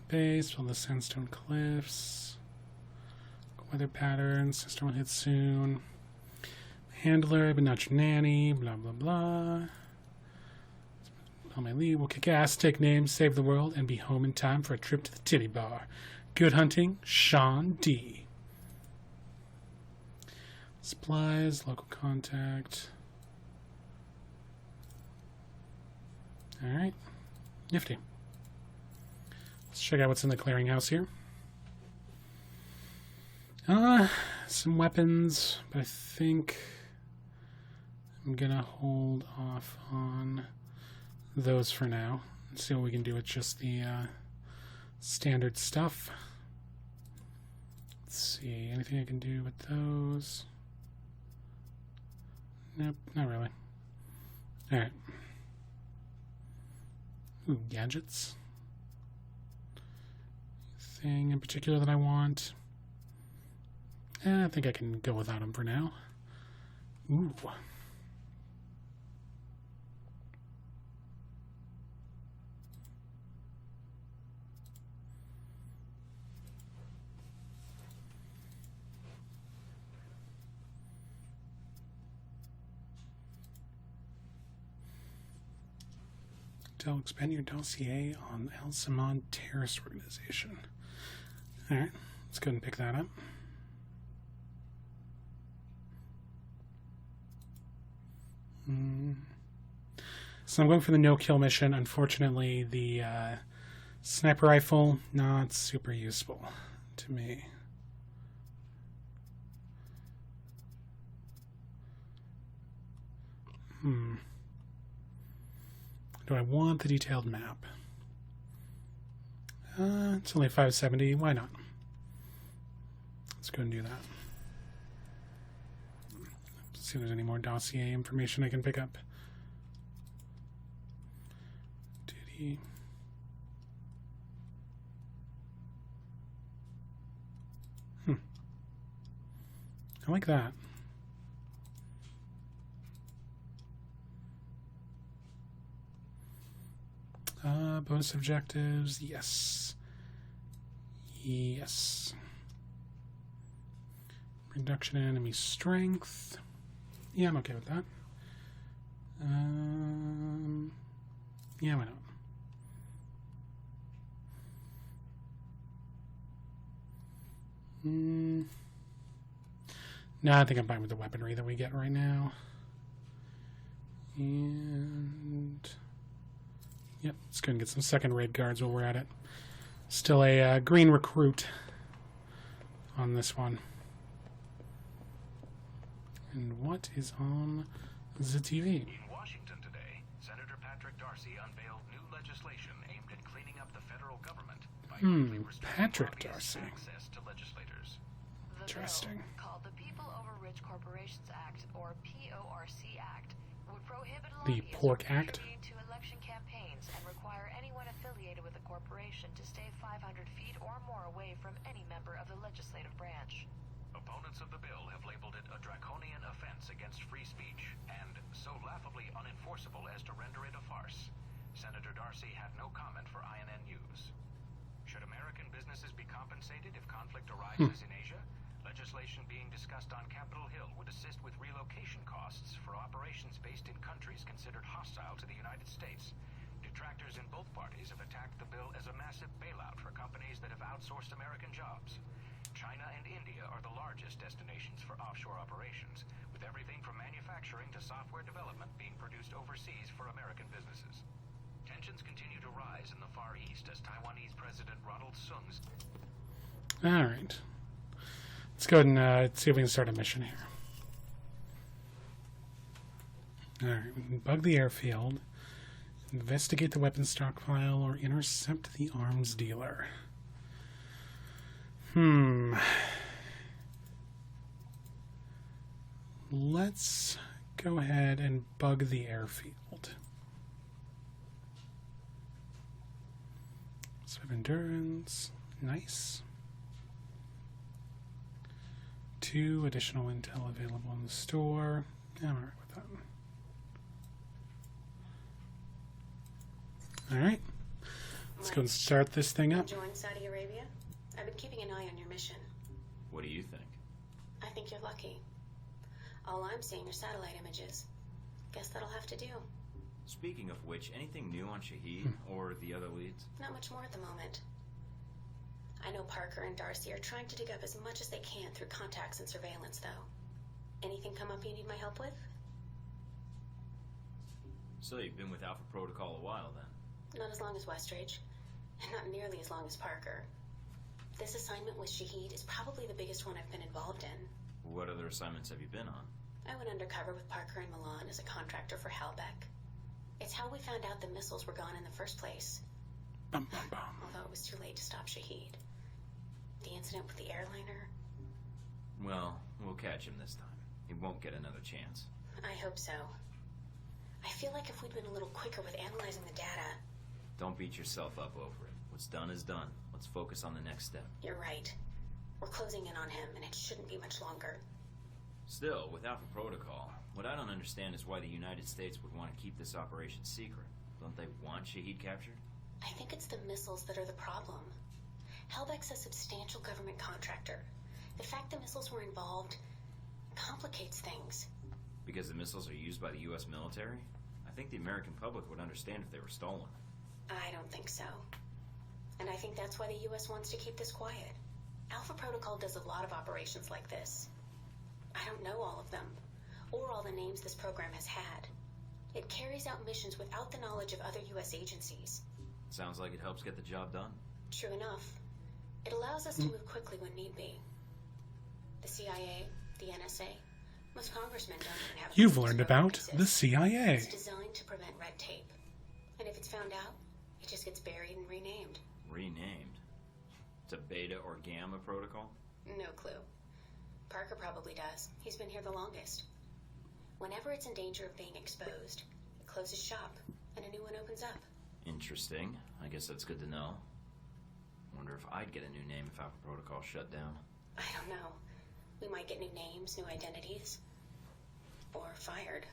base, all the sandstone cliffs. Weather patterns, sister will hit soon. Handler, but not your nanny, blah blah blah. On my leave, we'll kick ass, take names, save the world, and be home in time for a trip to the titty bar. Good hunting, Sean D. Supplies, local contact. Alright. Nifty. Let's check out what's in the clearinghouse here. Some weapons, but I think I'm gonna hold off on those for now and see what we can do with just the standard stuff. Let's see, anything I can do with those? Nope, not really. Alright. Ooh, gadgets. Thing in particular that I want. I think I can go without them for now. Ooh. Expand your dossier on El Samad terrorist organization. Alright, let's go ahead and pick that up. So I'm going for the no-kill mission. Unfortunately, the sniper rifle, not super useful to me. Do I want the detailed map? It's only 570. Why not? Let's go and do that. Let's see if there's any more dossier information I can pick up. Duty. I like that. Bonus objectives, yes. Yes. Reduction in enemy strength. Yeah, I'm okay with that. Yeah, why not? No, I think I'm fine with the weaponry that we get right now. And... yep, let's go and get some second raid guards while we're at it. Still a green recruit on this one. And what is on the TV? In Washington today, Senator Patrick Darcy unveiled new legislation aimed at cleaning up the federal government by Patrick Darcy. access to legislators. Interesting. Called the People Over Rich Corporations Act, or PORC Act, would prohibit The Pork Act? to election campaigns and require anyone affiliated with a corporation to stay 500 feet or more away from any member of the legislative branch. Opponents of the bill have labeled it a draconian offense against free speech and so laughably unenforceable as to render it a farce. Senator Darcy had no comment for INN News. Should American businesses be compensated if conflict arises in Asia? Legislation being discussed on Capitol Hill would assist with relocation costs for operations based in countries considered hostile to the United States. Detractors in both parties have attacked the bill as a massive bailout for companies that have outsourced American jobs. China and India are the largest destinations for offshore operations, with everything from manufacturing to software development being produced overseas for American businesses. Tensions continue to rise in the Far East as Taiwanese President Ronald Sung's... Alright. Let's go ahead and see if we can start a mission here. Alright, we can bug the airfield, investigate the weapons stockpile, or intercept the arms dealer. Let's go ahead and bug the airfield. So endurance, nice. 2 additional intel available in the store. Yeah, I'm alright with that. Alright. Let's go and start this thing up. Join Saudi Arabia? I've been keeping an eye on your mission. What do you think? I think you're lucky. All I'm seeing are satellite images. Guess that'll have to do. Speaking of which, anything new on Shahid or the other leads? Not much more at the moment. I know Parker and Darcy are trying to dig up as much as they can through contacts and surveillance, though. Anything come up you need my help with? So you've been with Alpha Protocol a while then? Not as long as Westridge, and not nearly as long as Parker. This assignment with Shahid is probably the biggest one I've been involved in. What other assignments have you been on? I went undercover with Parker in Milan as a contractor for Halbeck. It's how we found out the missiles were gone in the first place. Although it was too late to stop Shahid. The incident with the airliner? Well, we'll catch him this time. He won't get another chance. I hope so. I feel like if we'd been a little quicker with analyzing the data... Don't beat yourself up over it. What's done is done. Let's focus on the next step. You're right. We're closing in on him, and it shouldn't be much longer. Still, with Alpha Protocol, what I don't understand is why the United States would want to keep this operation secret. Don't they want Shahid captured? I think it's the missiles that are the problem. Halbeck's a substantial government contractor. The fact the missiles were involved complicates things. Because the missiles are used by the U.S. military? I think the American public would understand if they were stolen. I don't think so. And I think that's why the U.S. wants to keep this quiet. Alpha Protocol does a lot of operations like this. I don't know all of them, or all the names this program has had. It carries out missions without the knowledge of other U.S. agencies. Sounds like it helps get the job done. True enough. It allows us to move quickly when need be. The CIA, the NSA, most congressmen don't even have... You've learned about the CIA. It's designed to prevent red tape. And if it's found out, it just gets buried and renamed. Renamed? It's a beta or gamma protocol? No clue. Parker probably does. He's been here the longest. Whenever it's in danger of being exposed, it closes shop, and a new one opens up. Interesting. I guess that's good to know. Wonder if I'd get a new name if Alpha Protocol shut down. I don't know. We might get new names, new identities. Or fired.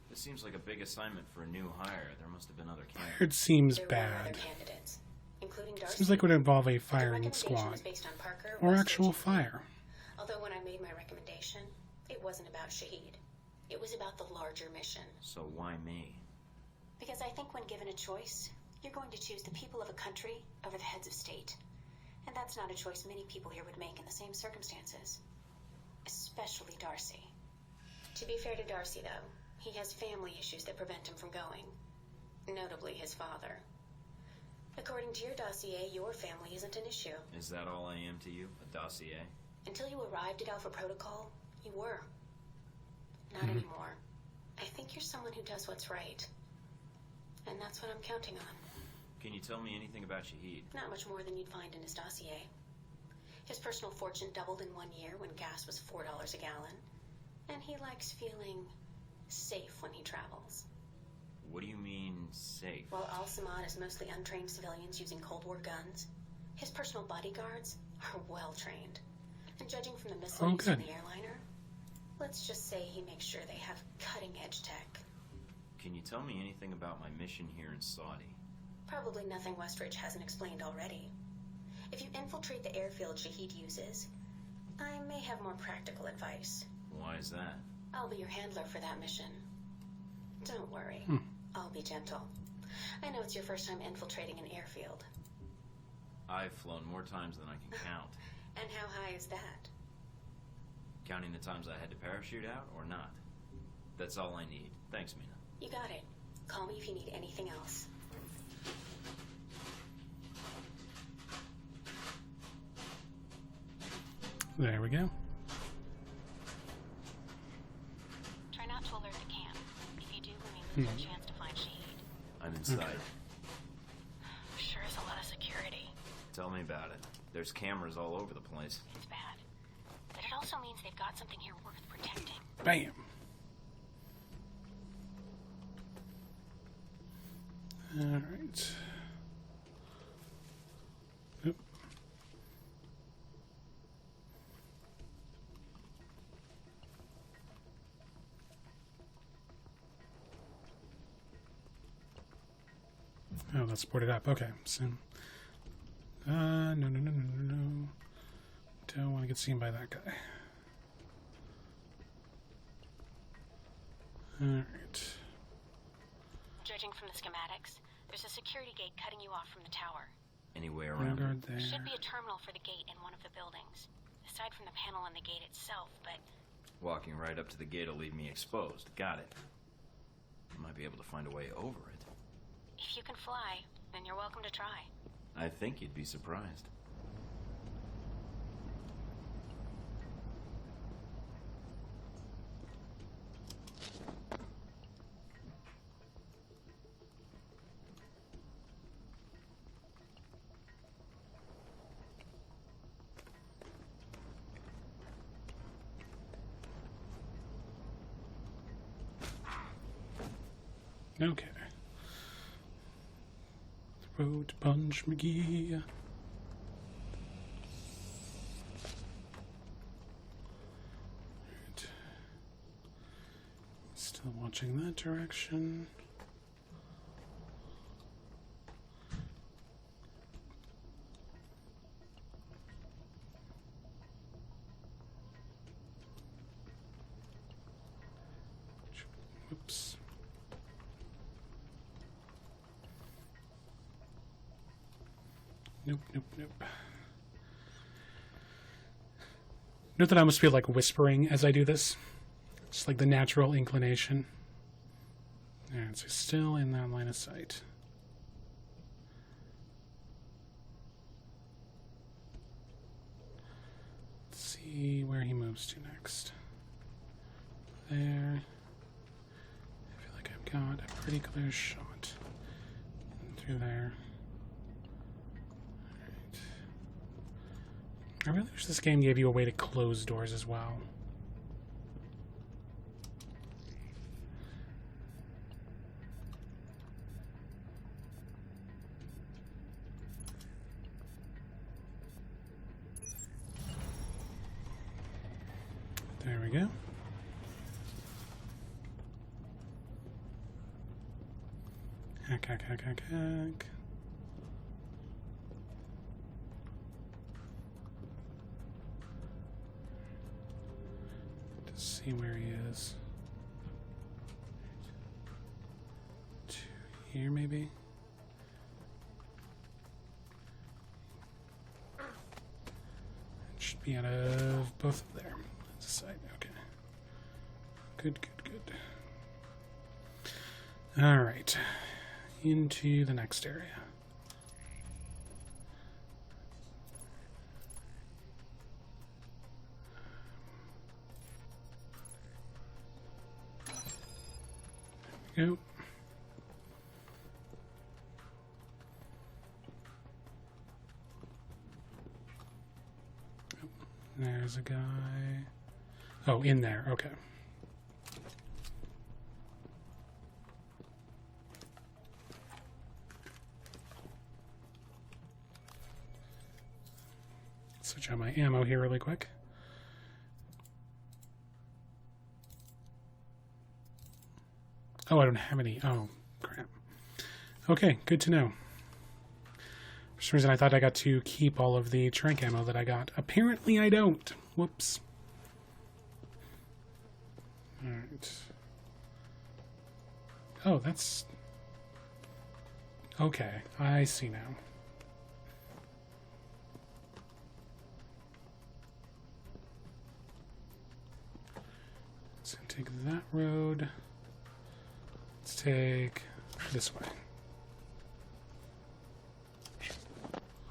This seems like a big assignment for a new hire. There must have been other candidates. Fired seems There were bad. other candidates, including Darcy. Seems like it would involve a The firing recommendation squad. was based on Parker, Or Westridge, actual and me. fire. Although when I made my recommendation, it wasn't about Shahid. It was about the larger mission. So why me? Because I think when given a choice, you're going to choose the people of a country over the heads of state. And that's not a choice many people here would make in the same circumstances. Especially Darcy. To be fair to Darcy, though, he has family issues that prevent him from going. Notably his father. According to your dossier, your family isn't an issue. Is that all I am to you? A dossier? Until you arrived at Alpha Protocol, you were. Not anymore. I think you're someone who does what's right. And that's what I'm counting on. Can you tell me anything about Shahid? Not much more than you'd find in his dossier. His personal fortune doubled in 1 year when gas was $4 a gallon. And he likes feeling safe when he travels. What do you mean, safe? While Al-Samad is mostly untrained civilians using Cold War guns, his personal bodyguards are well trained. And judging from the missile use on the airliner, let's just say he makes sure they have cutting-edge tech. Can you tell me anything about my mission here in Saudi? Probably nothing Westridge hasn't explained already. If you infiltrate the airfield Shahid uses, I may have more practical advice. Why is that? I'll be your handler for that mission. Don't worry. I'll be gentle. I know it's your first time infiltrating an airfield. I've flown more times than I can count. And how high is that? Counting the times I had to parachute out or not? That's all I need. Thanks, Mina. You got it. Call me if you need anything else. There we go. Try not to alert the camp. If you do, we may lose our chance to find Shahid. I'm inside. Sure is a lot of security. Tell me about it. There's cameras all over the place. It's bad. But it also means they've got something here worth protecting. Bam. Alright. Oop. Oh, that's boarded up. Okay, so... no. Don't want to get seen by that guy. Alright. Judging from the schematics, there's a security gate cutting you off from the tower. Any way around Guard it? there. Should be a terminal for the gate in one of the buildings. Aside from the panel on the gate itself, but... Walking right up to the gate will leave me exposed. Got it. I might be able to find a way over it. if you can fly, then you're welcome to try. I think you'd be surprised. Okay. Throat punch McGee. Right. Still watching that direction. Whoops. Nope. Note that I almost feel like whispering as I do this. Just like the natural inclination. And so still in that line of sight. Let's see where he moves to next. There. I feel like I've got a pretty clear shot. Through there. I really wish this game gave you a way to close doors as well. There we go. Hack. See where he is. To here, maybe? It should be out of both of there. That's a side. Okay. Good. Alright. Into the next area. Go. Oh, there's a guy. Oh, in there. Okay. Switch out my ammo here really quick. Oh, I don't have any. Oh, crap. Okay, good to know. For some reason, I thought I got to keep all of the trank ammo that I got. Apparently, I don't. Whoops. Alright. Oh, that's... Okay, I see now. So take that road. Let's take this way.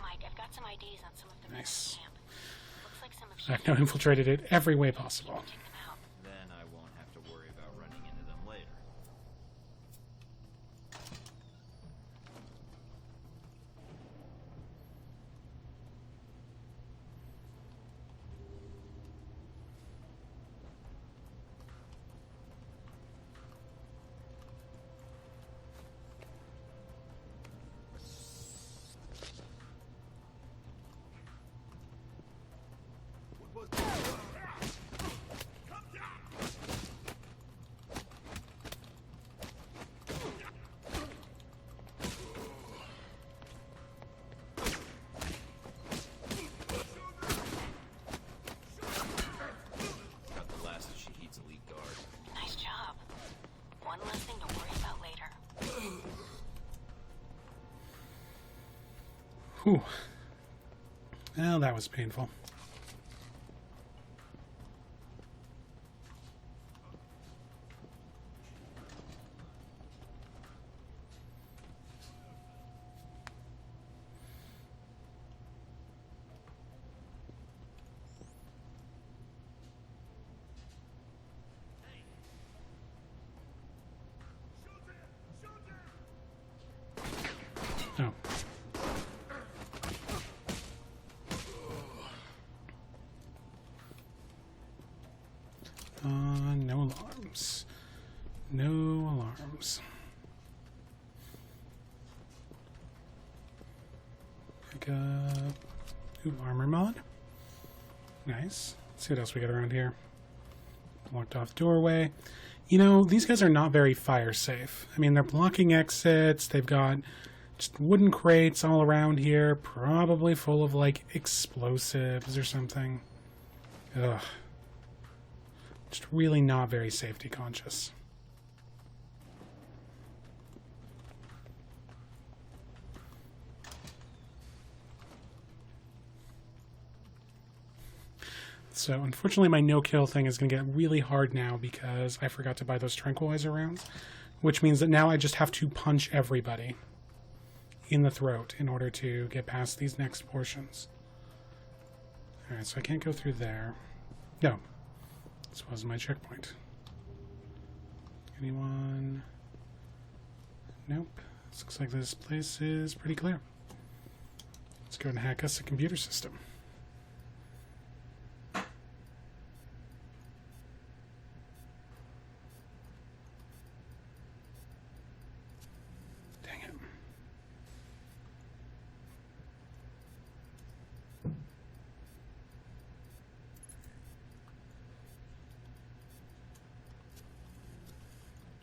Mike, I've got some IDs on some of the Nice. camp. Looks like some of I've now infiltrated it every way possible. Take them out. Then I won't have to worry about running into them later. Whew. Well, that was painful. Oh. No alarms. No alarms. Pick up. Ooh, armor mod. Nice. Let's see what else we got around here. Blocked off doorway. You know, these guys are not very fire safe. I mean, they're blocking exits. They've got just wooden crates all around here, probably full of, like, explosives or something. Ugh. Just really not very safety conscious. So, unfortunately, my no-kill thing is going to get really hard now because I forgot to buy those tranquilizer rounds, which means that now I just have to punch everybody in the throat in order to get past these next portions. Alright, so I can't go through there. No. This was my checkpoint. Anyone? Nope. This looks like this place is pretty clear. Let's go and hack us a computer system. Dang it.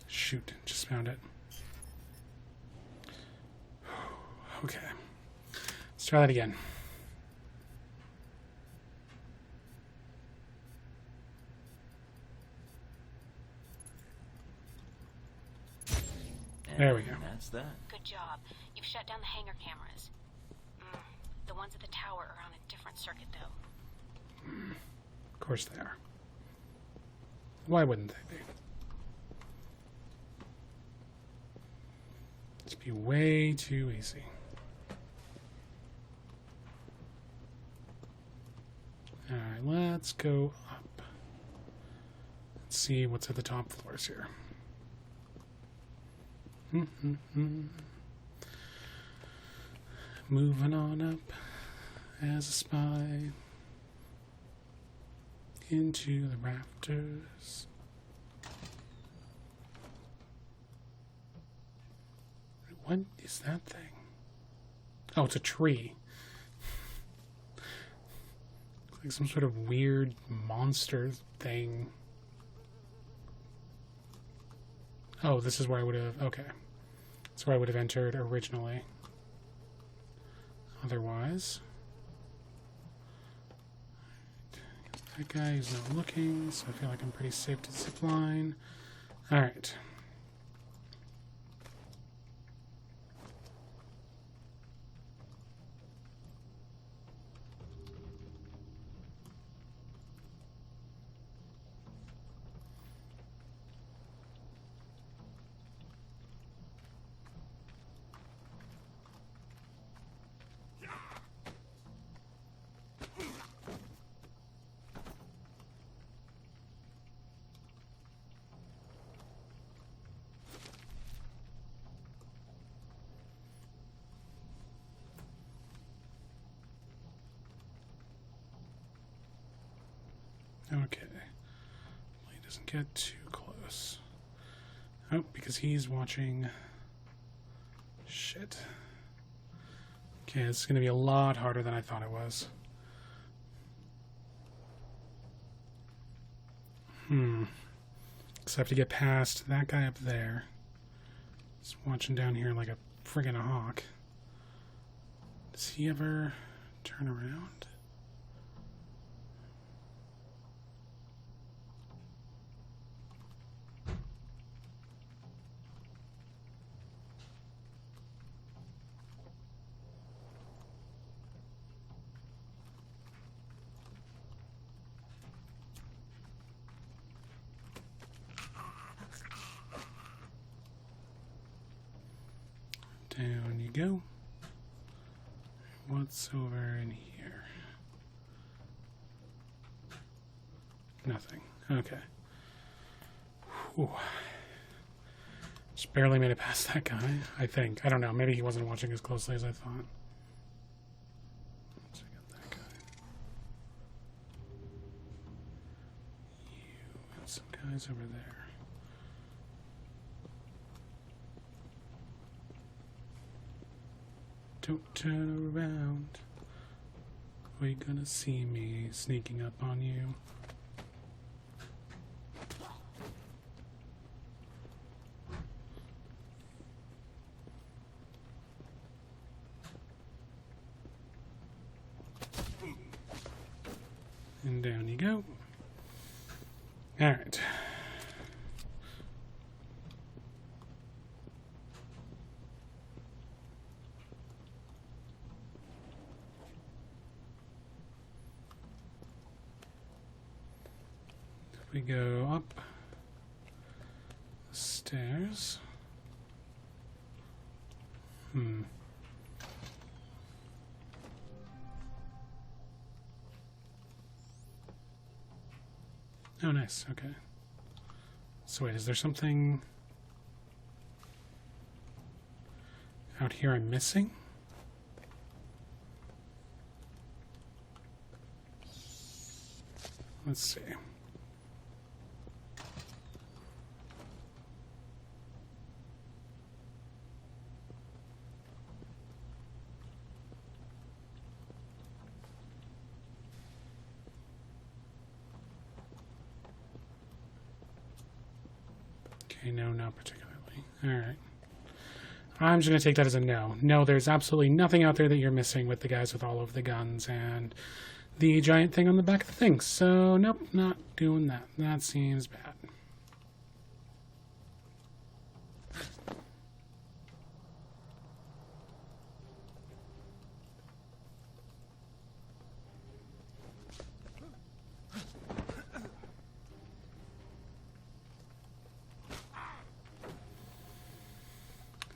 Shoot, just found it. Okay. Let's try that again. There we go. That's that. Good job. You've shut down the hangar cameras. The ones at the tower are on a different circuit, though. Of course they are. Why wouldn't they be? It's be way too easy. Alright, let's go up. Let's see what's at the top floors here. Moving on up as a spy into the rafters. What is that thing? Oh, it's a tree. It's like some sort of weird monster thing. Oh, this is where I would have... Okay. That's where I would have entered originally. Otherwise... That guy is not looking, so I feel like I'm pretty safe to zip line. Alright. Okay. He doesn't get too close. Oh, because he's watching... Shit. Okay, this is going to be a lot harder than I thought it was. Because I have to get past that guy up there. He's watching down here like a friggin' hawk. Does he ever turn around? go. What's over in here? Nothing. Okay. Whew. Just barely made it past that guy, I think. I don't know. Maybe he wasn't watching as closely as I thought. Let's check out that guy. You and some guys over there. Don't turn around, or you're gonna see me sneaking up on you. And down you go. Alright. We go up the stairs. Oh, nice. Okay. So wait, is there something out here I'm missing? Let's see. Okay, no, not particularly. Alright. I'm just going to take that as a no. No, there's absolutely nothing out there that you're missing with the guys with all of the guns and the giant thing on the back of the thing. So, nope, not doing that. That seems bad.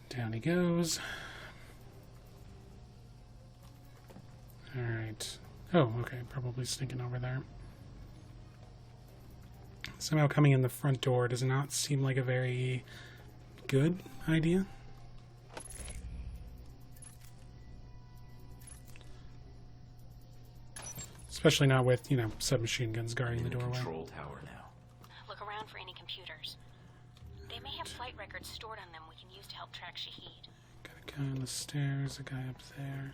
Down he goes. Alright. Oh, okay. Probably sneaking over there. Somehow coming in the front door does not seem like a very good idea. Especially not with, submachine guns guarding the doorway. Control tower now. Look around for any computers. They may have flight records stored on them we can use to help track Shahid. Got a guy on the stairs, a guy up there.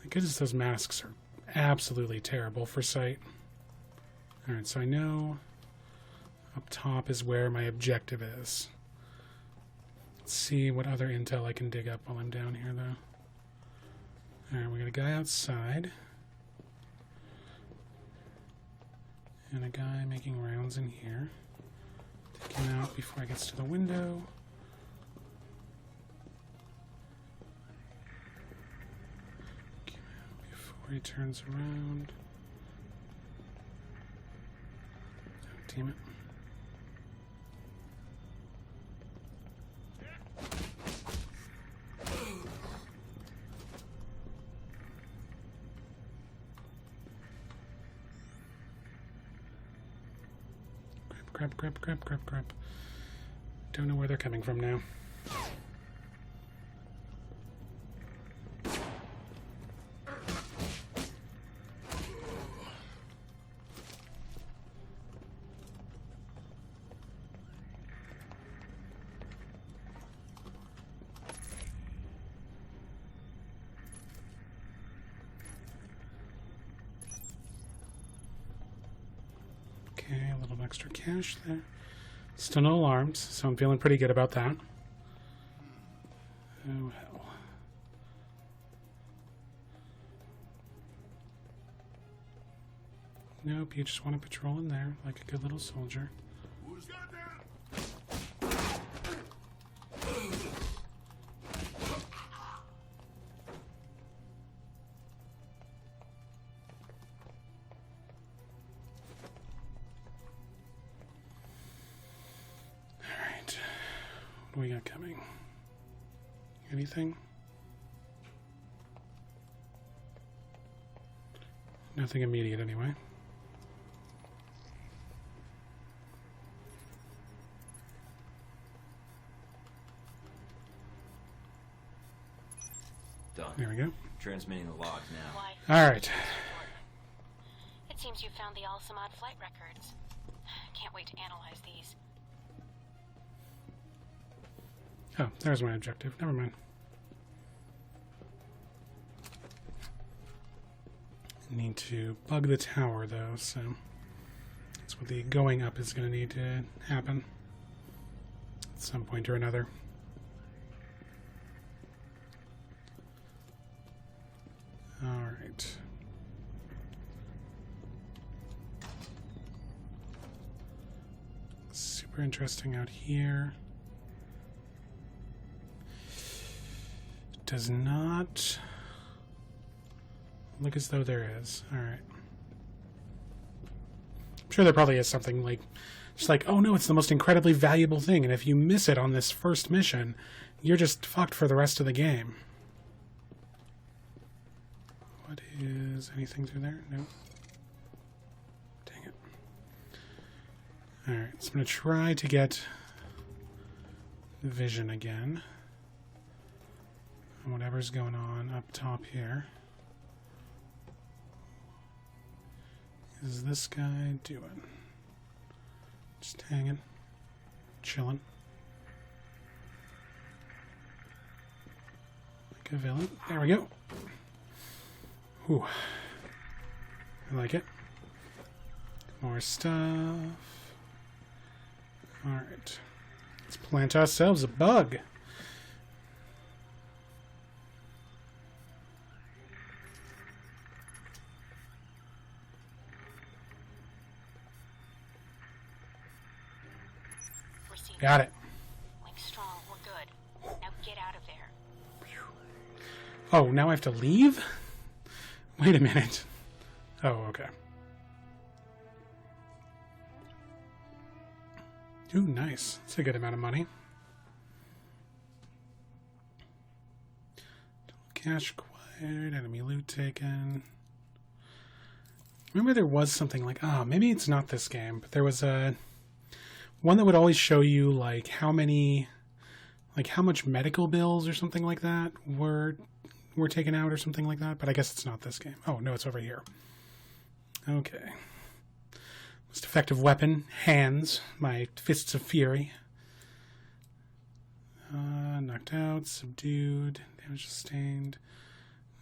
Thank goodness those masks are absolutely terrible for sight. Alright, so I know up top is where my objective is. Let's see what other intel I can dig up while I'm down here, though. Alright, we got a guy outside. And a guy making rounds in here. Take him out before he gets to the window. Get him out before he turns around. Oh, damn it. Crap. Don't know where they're coming from now. Okay, a little extra cash there. Still no alarms, so I'm feeling pretty good about that. Oh, hell. Nope, you just want to patrol in there like a good little soldier. Who's got that? What do we got coming? Anything? Nothing immediate, anyway. Done. There we go. Transmitting the logs now. Why? All right. It seems you found the Al-Samad flight records. Can't wait to analyze these. Oh, there's my objective. Never mind. Need to bug the tower, though, so that's what the going up is going to need to happen at some point or another. Alright. Super interesting out here. Does not look as though there is. Alright. I'm sure there probably is something like, just like, oh no, it's the most incredibly valuable thing, and if you miss it on this first mission, you're just fucked for the rest of the game. What is anything through there? No. Dang it. Alright, so I'm going to try to get vision again. And whatever's going on up top here. Is this guy doing? Just hanging. Chilling. Like a villain. There we go. Ooh. I like it. More stuff. Alright. Let's plant ourselves a bug. Got it. Link strong, we're good. Now get out of there. Oh, now I have to leave? Wait a minute. Oh, okay. Ooh, nice. That's a good amount of money. Cash acquired, enemy loot taken. Remember there was something like, maybe it's not this game, but there was a one that would always show you like how many, like how much medical bills or something like that were taken out or something like that, but I guess it's not this game. Oh, no, it's over here. Okay. Most effective weapon, hands, my fists of fury. Knocked out, subdued, damage sustained,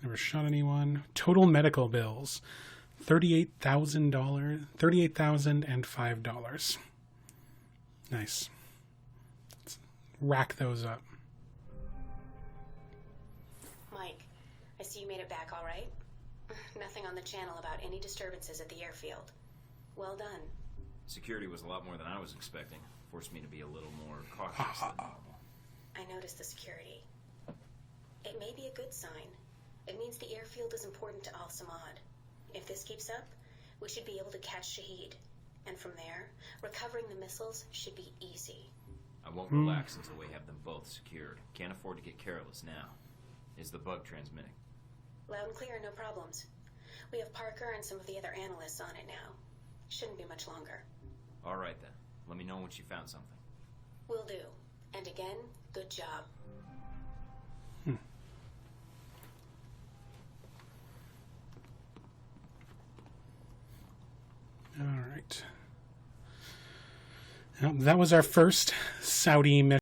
never shot anyone. Total medical bills, $38,000, $38,005. Nice. Let's rack those up. Mike, I see you made it back all right. Nothing on the channel about any disturbances at the airfield. Well done. Security was a lot more than I was expecting. Forced me to be a little more cautious than normal. I noticed the security. It may be a good sign. It means the airfield is important to Al-Samad. If this keeps up, we should be able to catch Shahid. And from there, recovering the missiles should be easy. I won't relax until we have them both secured. Can't afford to get careless now. Is the bug transmitting? Loud and clear, no problems. We have Parker and some of the other analysts on it now. Shouldn't be much longer. All right then. Let me know once you found something. Will do. And again, good job. All right. Well, that was our first Saudi mission.